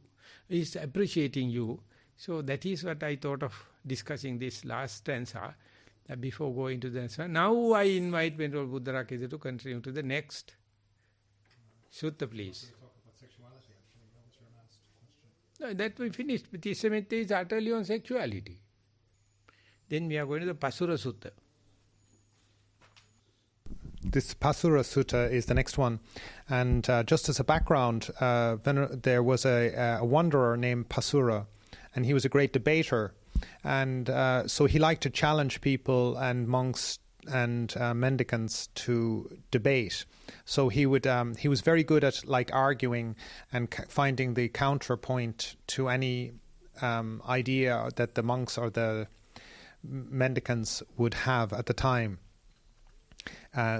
[SPEAKER 1] he's appreciating you. So that is what I thought of discussing this last stanza before going to the next one. Now I invite Venerable Buddha Rakkhesa to continue to the next sutta, please. No, that we finished. But Tissametta is utterly on sexuality. Then we are going to the Pasura Sutta.
[SPEAKER 3] This Pasura Sutta is the next one. And just as a background, there was a wanderer named Pasura, and he was a great debater. And so he liked to challenge people and monks and mendicants to debate. So he was very good at arguing and finding the counterpoint to any idea that the monks or the mendicants would have at the time.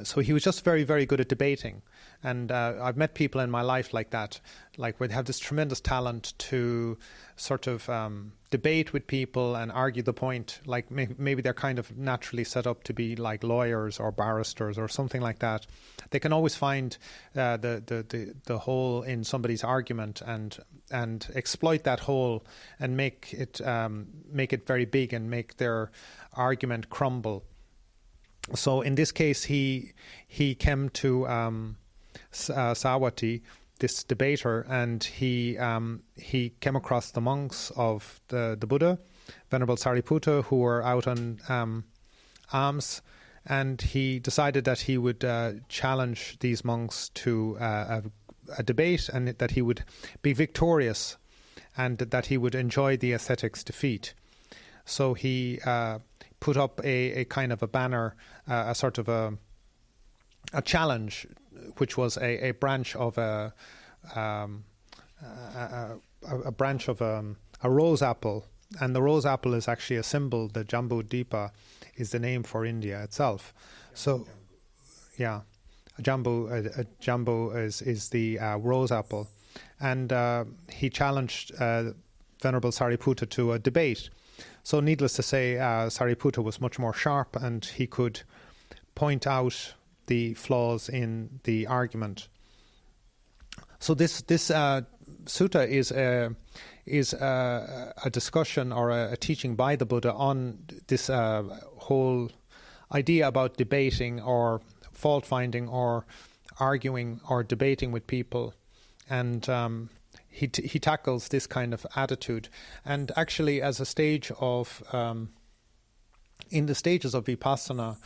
[SPEAKER 3] So he was just very, very good at debating. And I've met people in my life like that, where they have this tremendous talent to sort of debate with people and argue the point. Maybe they're kind of naturally set up to be like lawyers or barristers or something like that. They can always find the hole in somebody's argument and exploit that hole and make it very big and make their argument crumble. So in this case, he came to Savatthi, this debater, and he came across the monks of the Buddha, Venerable Sariputta, who were out on alms, and he decided that he would challenge these monks to a debate, and that he would be victorious, and that he would enjoy the ascetic's defeat. So he put up a kind of a banner, a sort of a challenge, which was a branch of a branch of a rose apple, and the rose apple is actually a symbol. The Jambu Deepa is the name for India itself. So, yeah, Jambu is the rose apple, and he challenged Venerable Sariputta to a debate. So needless to say, Sariputta was much more sharp, and he could point out the flaws in the argument. So this sutta is a discussion or a teaching by the Buddha on this whole idea about debating or fault finding or arguing or debating with people, and he tackles this kind of attitude. And actually, as a stage of in the stages of vipassana,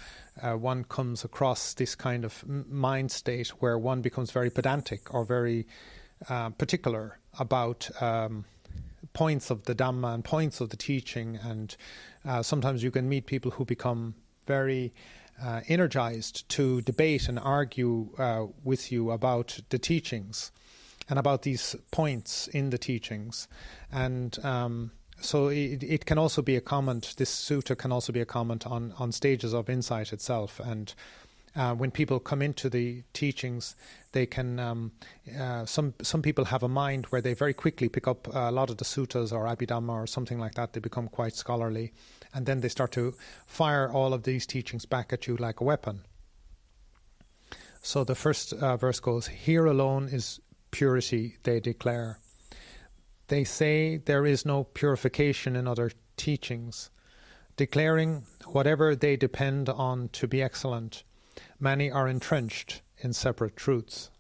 [SPEAKER 3] one comes across this kind of mind state where one becomes very pedantic or very particular about points of the Dhamma and points of the teaching. And sometimes you can meet people who become very energized to debate and argue with you about the teachings and about these points in the teachings. And so it can also be a comment, this sutta can also be a comment on stages of insight itself. And when people come into the teachings, they can, some people have a mind where they very quickly pick up a lot of the suttas or Abhidhamma or something like that. They become quite scholarly. And then they start to fire all of these teachings back at you like a weapon. So the first verse goes, "Here alone is purity, they declare. They say there is no purification in other teachings, declaring whatever they depend on to be excellent. Many are entrenched in separate truths."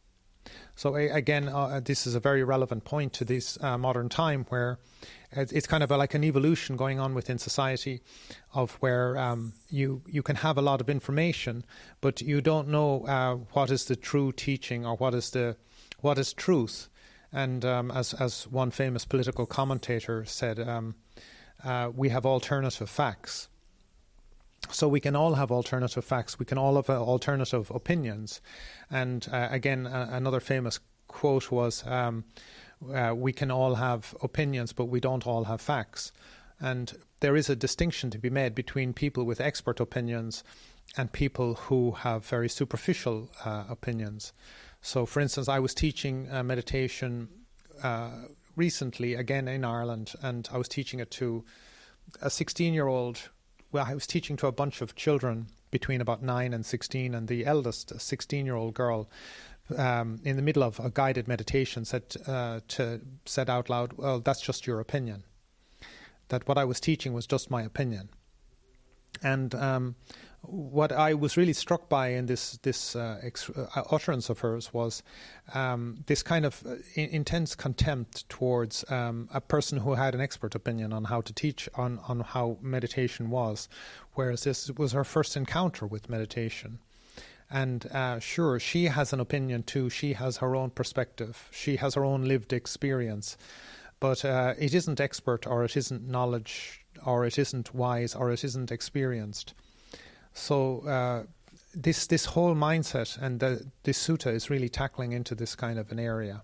[SPEAKER 3] So again, this is a very relevant point to this modern time, where it's kind of like an evolution going on within society, of where you can have a lot of information, but you don't know what is the true teaching or what is truth. And as one famous political commentator said, we have alternative facts. So we can all have alternative facts. We can all have alternative opinions. And again, another famous quote was, we can all have opinions, but we don't all have facts. And there is a distinction to be made between people with expert opinions and people who have very superficial opinions. So, for instance, I was teaching meditation recently, again in Ireland, and I was teaching it to a 16-year-old. Well, I was teaching to a bunch of children between about 9 and 16, and the eldest, a 16-year-old girl, in the middle of a guided meditation, said out loud, "Well, that's just your opinion." That what I was teaching was just my opinion. And what I was really struck by in this utterance of hers was this kind of intense contempt towards a person who had an expert opinion on how to teach, on how meditation was, whereas this was her first encounter with meditation. And sure, she has an opinion too. She has her own perspective. She has her own lived experience. But it isn't expert, or it isn't knowledge, or it isn't wise, or it isn't experienced. So this whole mindset and this sutta is really tackling into this kind of an area.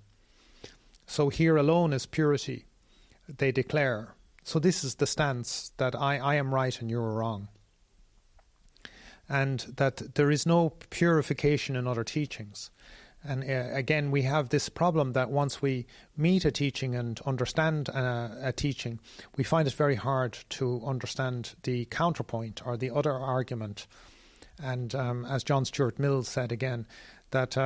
[SPEAKER 3] So here alone is purity, they declare. So this is the stance that I am right and you're wrong. And that there is no purification in other teachings. And again, we have this problem that once we meet a teaching and understand a teaching, we find it very hard to understand the counterpoint or the other argument. And as John Stuart Mill said again, that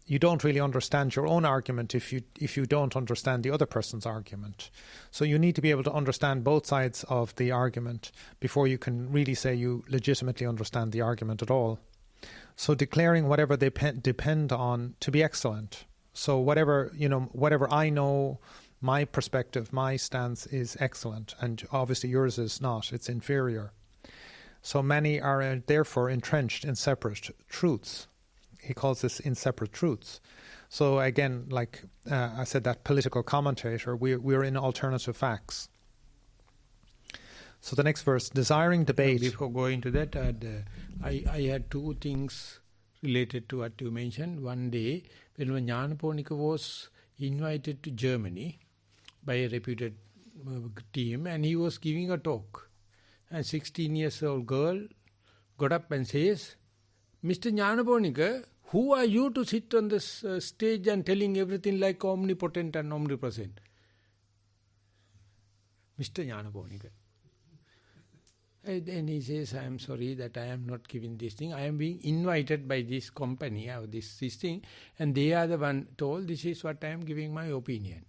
[SPEAKER 3] you don't really understand your own argument if you don't understand the other person's argument. So you need to be able to understand both sides of the argument before you can really say you legitimately understand the argument at all. So declaring whatever they depend on to be excellent. So whatever I know, my perspective, my stance is excellent, and obviously yours is not, it's inferior. So many are therefore entrenched in separate truths. He calls this in separate truths. So again, like I said, that political commentator, we're in alternative facts. So the next verse, desiring debate.
[SPEAKER 1] Before going to that, I had two things related to what you mentioned. One day, when Jnanaponika was invited to Germany by a reputed team, and he was giving a talk. And 16 years old girl got up and says, "Mr. Jnanaponika, who are you to sit on this stage and telling everything like omnipotent and omnipresent?" Mr. Jnanaponika. And then he says, "I am sorry that I am not giving this thing. I am being invited by this company or this thing, and they are the one told this is what I am giving my opinion."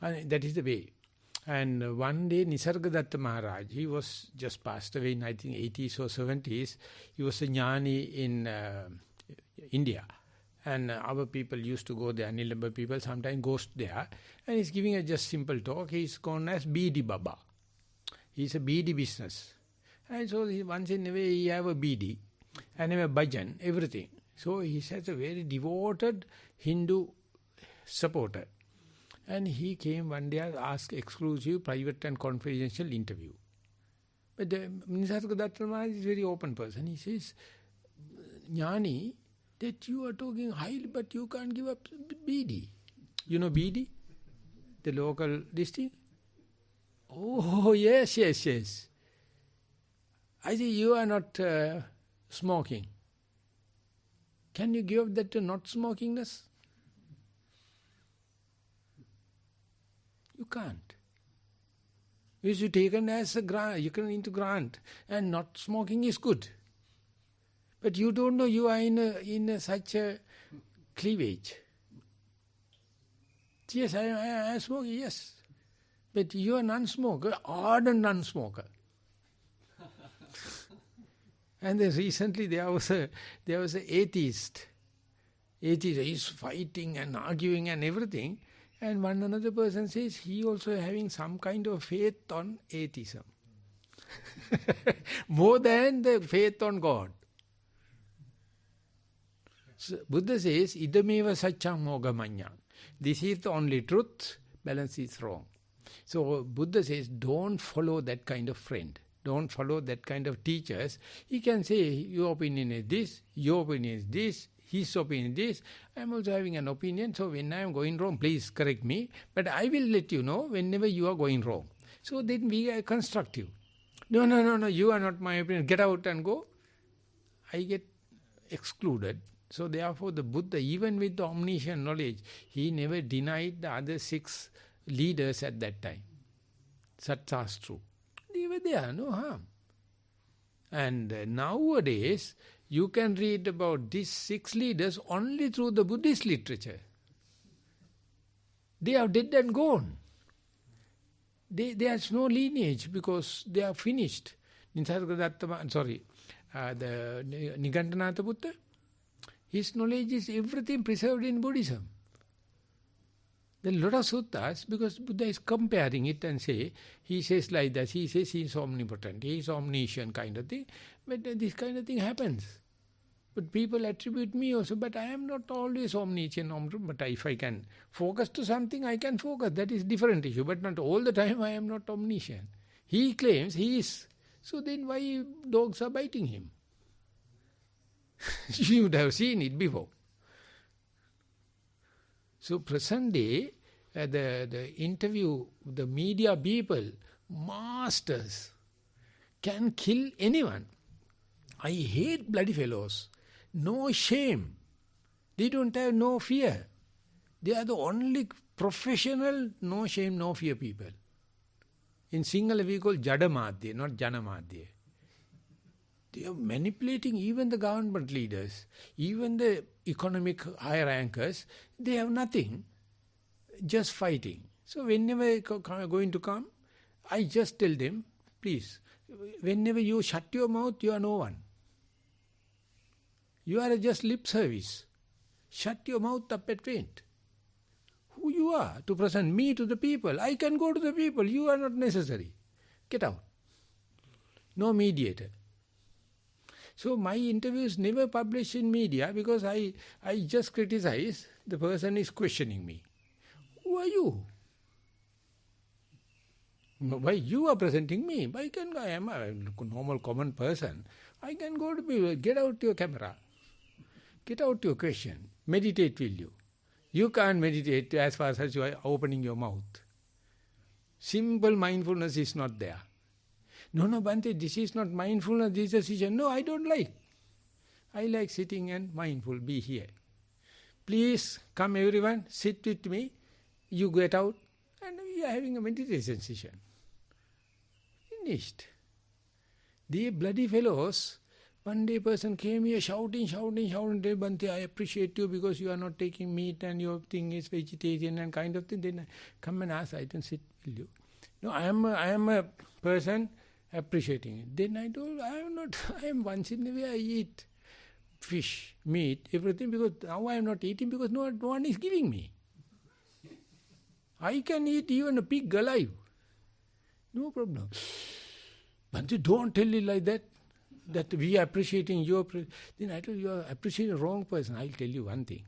[SPEAKER 1] And that is the way. And one day Nissarana Maharaj, he was just passed away in I think 80s or 70s. He was a jnani in India. And our people used to go there, Nilamba people sometimes goes there. And he's giving a just simple talk. He's known as BD Baba. He's a BD business. And so once in a way he have a BD and a bhajan, everything. So he's a very devoted Hindu supporter. And he came one day and asked exclusive, private and confidential interview. But Nissarana Maharaj is a very open person. He says, "Jnani, that you are talking highly, but you can't give up BD. You know BD? The local district? Oh, yes. I say, you are not smoking. Can you give up that not smokingness? You can't. You should take it as a grant, you can into grant, and not smoking is good. But you don't know you are in such a cleavage. Yes, I am smoking, yes. But you are non-smoker, ardent non-smoker. And then recently there was a atheist. Atheist is fighting and arguing and everything. And one another person says he also having some kind of faith on atheism. More than the faith on God. So Buddha says, idameva saccam mogamanyam. This is the only truth, balance is wrong. So Buddha says, don't follow that kind of friend. Don't follow that kind of teachers. He can say, your opinion is this, your opinion is this, his opinion is this. I am also having an opinion, so when I am going wrong, please correct me. But I will let you know whenever you are going wrong. So then we are constructive. No, you are not my opinion. Get out and go. I get excluded. So therefore the Buddha, even with the omniscient knowledge, he never denied the other 6 leaders at that time. Sattvastu. They were there, no harm. And nowadays, you can read about these 6 leaders only through the Buddhist literature. They are dead and gone. There's no lineage because they are finished. The Nigantanatha Buddha, his knowledge is everything preserved in Buddhism. There are a lot of suttas because Buddha is comparing it and say, he says like that, he says he is omnipotent, he is omniscient kind of thing. But this kind of thing happens. But people attribute me also, but I am not always omniscient, but if I can focus to something, I can focus. That is different issue, but not all the time I am not omniscient. He claims he is. So then why dogs are biting him? You would have seen it before. So present day, the interview, the media people, masters, can kill anyone. I hate bloody fellows. No shame. They don't have no fear. They are the only professional no shame, no fear people. In Sinhala we call Jadamadhya, not Janamadhya. They are manipulating even the government leaders, even the economic high rankers. They have nothing, just fighting. So whenever going to come, I just tell them, please, whenever you shut your mouth, you are no one. You are just lip service. Shut your mouth up and faint. Who you are to present me to the people? I can go to the people. You are not necessary. Get out. No mediator. So my interviews never published in media because I just criticize. The person is questioning me. Who are you? Why you are presenting me? I am a normal common person. I can go to people. Get out your camera. Get out your question. Meditate will you. You can't meditate as far as you are opening your mouth. Simple mindfulness is not there. No, Bhante, this is not mindfulness, this is a decision. No, I don't like. I like sitting and mindful, be here. Please come everyone, sit with me. You get out and we are having a meditation session. Finished. The bloody fellows, one day person came here shouting, Bhante, I appreciate you because you are not taking meat and your thing is vegetarian and kind of thing. Then I come and ask, I don't sit with you. No, I am a person appreciating it. Then I told, I am once in a way I eat fish, meat, everything because now I am not eating because no one is giving me. I can eat even a pig alive. No problem. Bhante, don't tell it like that we are appreciating your... Then I told you are appreciating the wrong person. I will tell you one thing.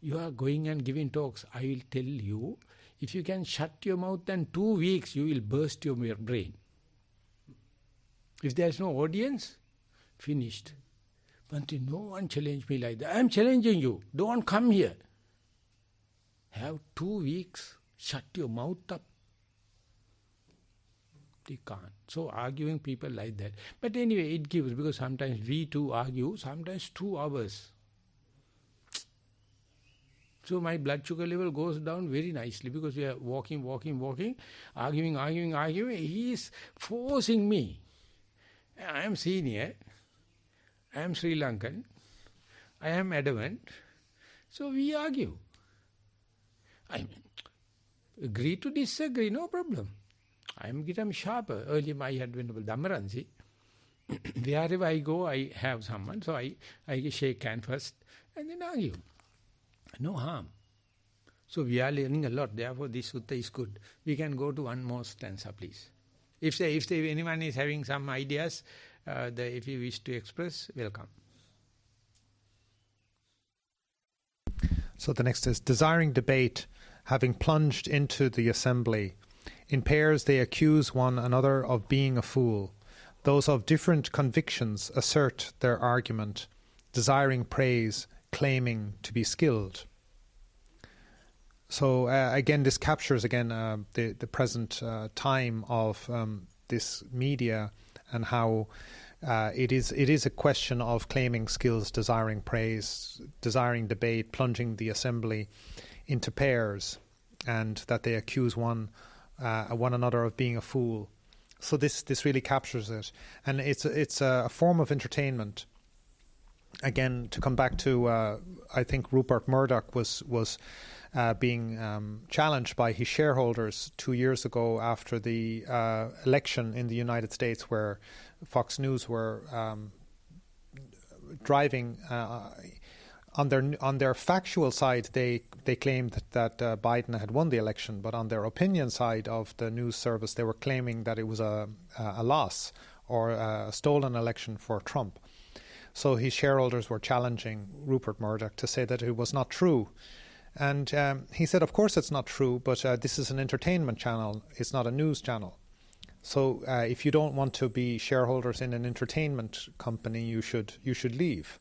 [SPEAKER 1] You are going and giving talks. I will tell you, if you can shut your mouth in 2 weeks, you will burst your brain. If there is no audience, finished. Bhante, no one challenged me like that. I am challenging you. Don't come here. Have 2 weeks, shut your mouth up. They can't. So arguing people like that. But anyway, it gives, because sometimes we too argue, sometimes 2 hours. So my blood sugar level goes down very nicely because we are walking, arguing. He is forcing me. I am senior, I am Sri Lankan, I am adamant, so we argue. I mean, agree to disagree, no problem. I am getting sharper. Earlier I had Venerable Dhammaransi. Wherever I go, I have someone, so I shake hand first and then argue. No harm. So we are learning a lot, therefore this sutta is good. We can go to one more stanza, please. If anyone is having some ideas, if you wish to express, welcome.
[SPEAKER 3] So the next is, desiring debate, having plunged into the assembly, in pairs they accuse one another of being a fool. Those of different convictions assert their argument, desiring praise, claiming to be skilled. So again, this captures the present time of this media, and how it is a question of claiming skills, desiring praise, desiring debate, plunging the assembly into pairs, and that they accuse one another of being a fool. So this really captures it, and it's a form of entertainment. Again, to come back to, I think Rupert Murdoch was being challenged by his shareholders 2 years ago after the election in the United States, where Fox News were driving on their factual side. They claimed that Biden had won the election, but on their opinion side of the news service, they were claiming that it was a loss or a stolen election for Trump. So his shareholders were challenging Rupert Murdoch to say that it was not true. And he said, of course it's not true, but this is an entertainment channel. It's not a news channel. So if you don't want to be shareholders in an entertainment company, you should leave.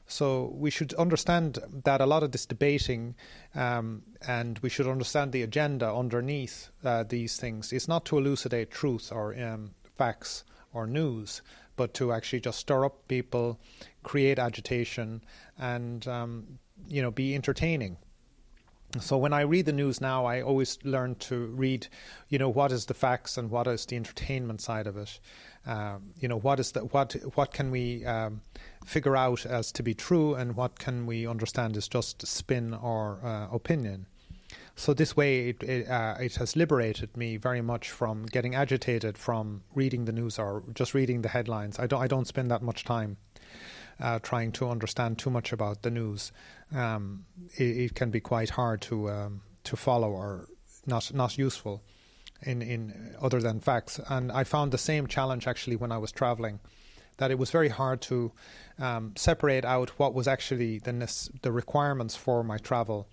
[SPEAKER 3] So we should understand that a lot of this debating, and we should understand the agenda underneath these things. It's not to elucidate truth or facts or news, but to actually just stir up people, create agitation, and be entertaining. So when I read the news now, I always learn to read, what is the facts and what is the entertainment side of it. What can we figure out as to be true, and what can we understand is just spin or opinion. So this way, it has liberated me very much from getting agitated from reading the news or just reading the headlines. I don't spend that much time trying to understand too much about the news. It can be quite hard to follow, or not useful in other than facts. And I found the same challenge actually when I was traveling, that it was very hard to separate out what was actually the requirements for my travel.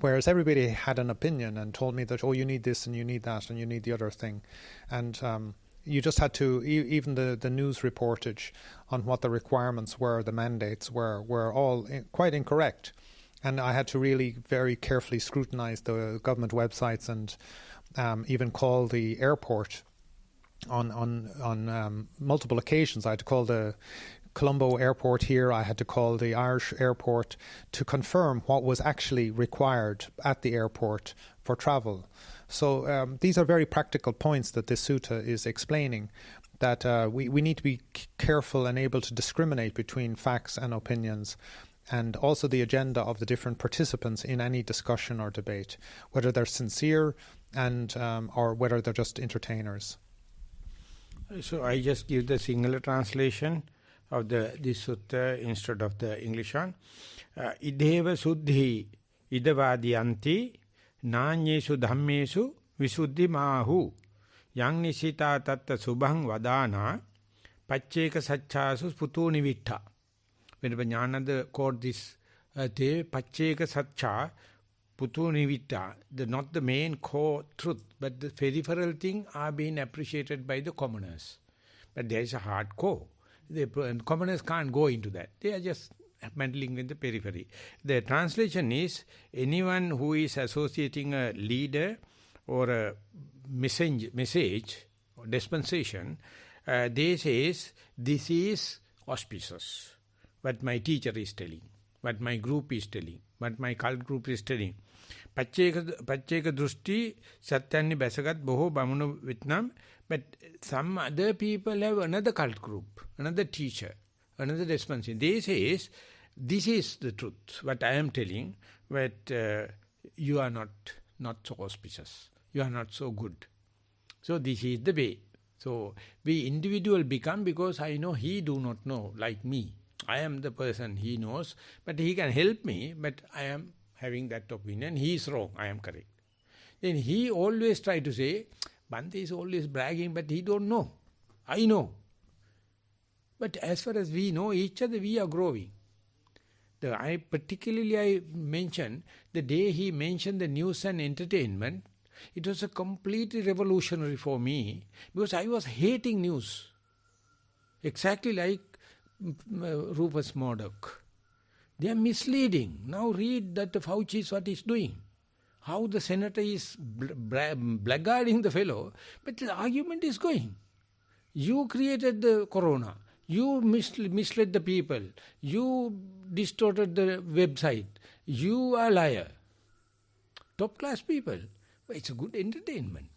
[SPEAKER 3] Whereas everybody had an opinion and told me that, you need this and you need that and you need the other thing. And you just had to, even the news reportage on what the requirements were, the mandates were all quite incorrect. And I had to really very carefully scrutinize the government websites, and even call the airport on multiple occasions. I had to call the Colombo airport here, I had to call the Irish airport to confirm what was actually required at the airport for travel. So these are very practical points that this sutta is explaining, that we need to be careful and able to discriminate between facts and opinions, and also the agenda of the different participants in any discussion or debate, whether they're sincere and or whether they're just entertainers.
[SPEAKER 1] So I just give the singular translation of this sutta instead of the English one. Ideva suddhi idavadiyanti nāñesu dhammesu visuddhi mahu yang nisita tatta subhang vadana pacceka sacchasu putu nivitta. When Jnananda quote this, pacceka saccha putu nivitta, not the main core truth, but the peripheral thing are being appreciated by the commoners. But there is a hard core. The commoners can't go into that. They are just meddling with the periphery. The translation is, anyone who is associating a leader or a message or dispensation, they says, this is auspicious. What my teacher is telling, what my group is telling, what my cult group is telling. Pacceka drushti satyanni basagat boho bamunu Vietnam. But some other people have another cult group, another teacher, another dispensation. They say, this is the truth, what I am telling, but you are not so auspicious. You are not so good. So this is the way. So we individual become, because I know he do not know, like me. I am the person he knows, but he can help me, but I am having that opinion. He is wrong, I am correct. Then he always try to say, Bhante is always bragging, but he don't know. I know. But as far as we know each other, we are growing. I mentioned the day he mentioned the news and entertainment, it was a completely revolutionary for me, because I was hating news. Exactly like Rupert Murdoch. They are misleading. Now read that Fauci is what he's doing. how the senator is blackguarding the fellow, but the argument is going. You created the corona. You misled the people. You distorted the website. You are a liar. Top class people. But it's a good entertainment.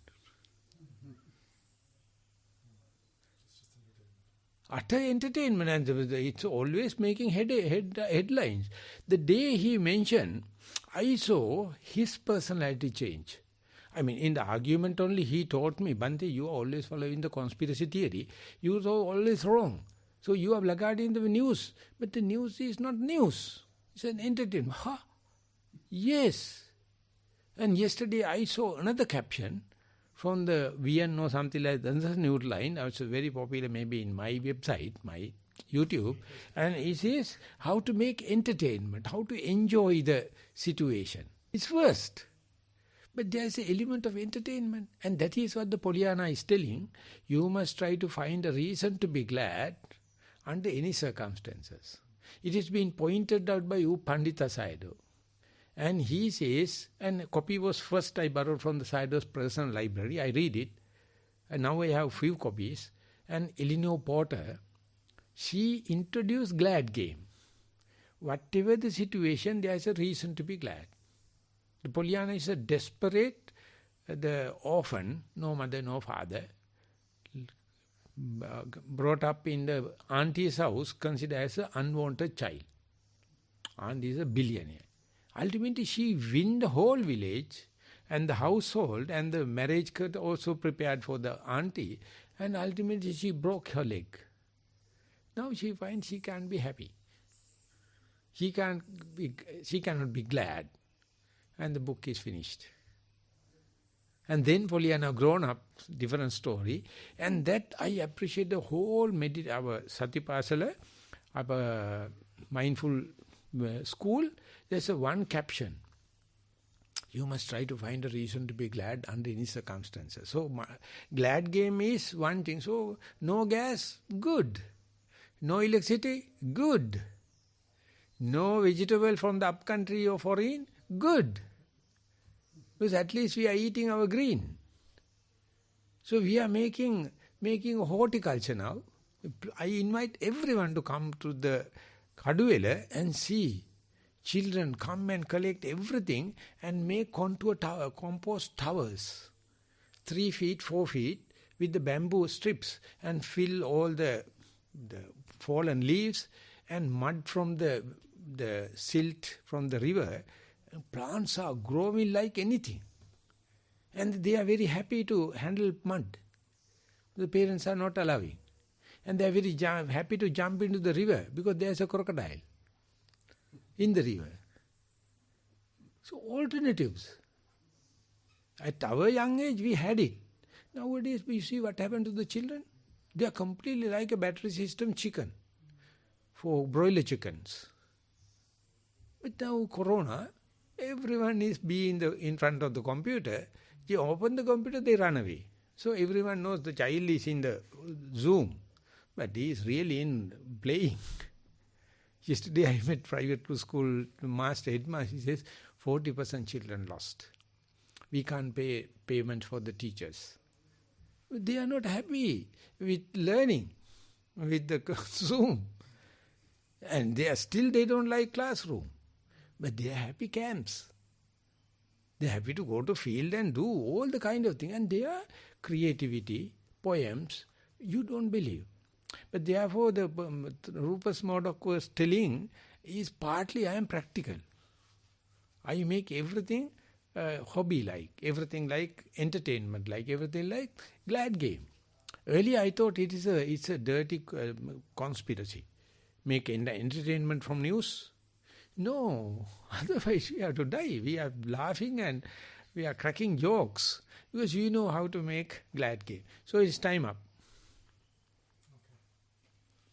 [SPEAKER 1] Utter entertainment, and it's always making headlines. The day he mentioned, I saw his personality change. I mean, in the argument only, he taught me, Bhante, you are always following the conspiracy theory. You are always wrong. So you are blackguarding the news. But the news is not news. It's an entertainment. Ha! Yes. And yesterday I saw another caption from the VN or something like that, another news line, which is very popular maybe in my website, my YouTube, and it says how to make entertainment, how to enjoy the situation. It's worst. But there's an element of entertainment, and that is what the Pollyanna is telling. You must try to find a reason to be glad under any circumstances. It has been pointed out by U. Pandita Sayadaw. And he says, and a copy was first I borrowed from the Sayadaw's personal library. I read it, and now I have few copies. And Eleanor Porter, she introduced glad game. Whatever the situation, there is a reason to be glad. The Pollyanna is a desperate, the orphan, no mother, no father, brought up in the auntie's house, considered as an unwanted child. Auntie is a billionaire. Ultimately, she win the whole village and the household, and the marriage could also prepared for the auntie, and ultimately she broke her leg. Now she finds she can't be happy. She cannot be glad. And the book is finished. And then Pollyanna grown up, different story. And that I appreciate the whole our Satipasala, our mindful school. There's a one caption. You must try to find a reason to be glad under any circumstances. So glad game is one thing. So no gas, good. No electricity, good. No vegetable from the upcountry or foreign, good. Because at least we are eating our green. So we are making horticulture now. I invite everyone to come to the Kaduwela and see. Children come and collect everything and make compost towers, 3 feet, 4 feet, with the bamboo strips, and fill all the fallen leaves and mud from the silt from the river. And plants are growing like anything. And they are very happy to handle mud. The parents are not allowing. And they are very happy to jump into the river because there is a crocodile in the river. So alternatives. At our young age we had it. Nowadays we see what happened to the children. They are completely like a battery system chicken for broiler chickens. But now corona, everyone is in front of the computer. You open the computer, they run away. So everyone knows the child is in the Zoom, but he is really in playing. Yesterday I met private school master, headmaster, he says 40% children lost. We can't pay payment for the teachers. But they are not happy with learning, with the Zoom. And they don't like classroom. But they are happy camps. They are happy to go to field and do all the kind of thing. And their creativity, poems, you don't believe. But therefore the Rupa's Murdoch was telling is partly I am practical. I make everything hobby-like, everything like entertainment, like everything like glad game. Earlier I thought it's a dirty conspiracy. Make entertainment from news. No, otherwise we have to die. We are laughing and we are cracking jokes because we know how to make glad game. So it's time up.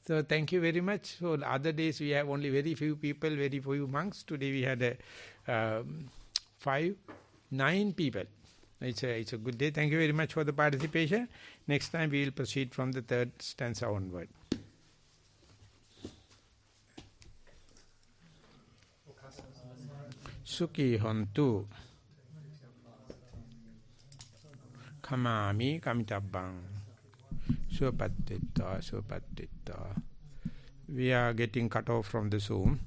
[SPEAKER 1] So thank you very much. So the other days we have only very few people, very few monks. Today we had 9 people. It's a good day. Thank you very much for the participation. Next time we will proceed from the 3rd stanza onward. Sukhi hontu Kamami Kamitabbang. Supattita. We are getting cut off from the Zoom.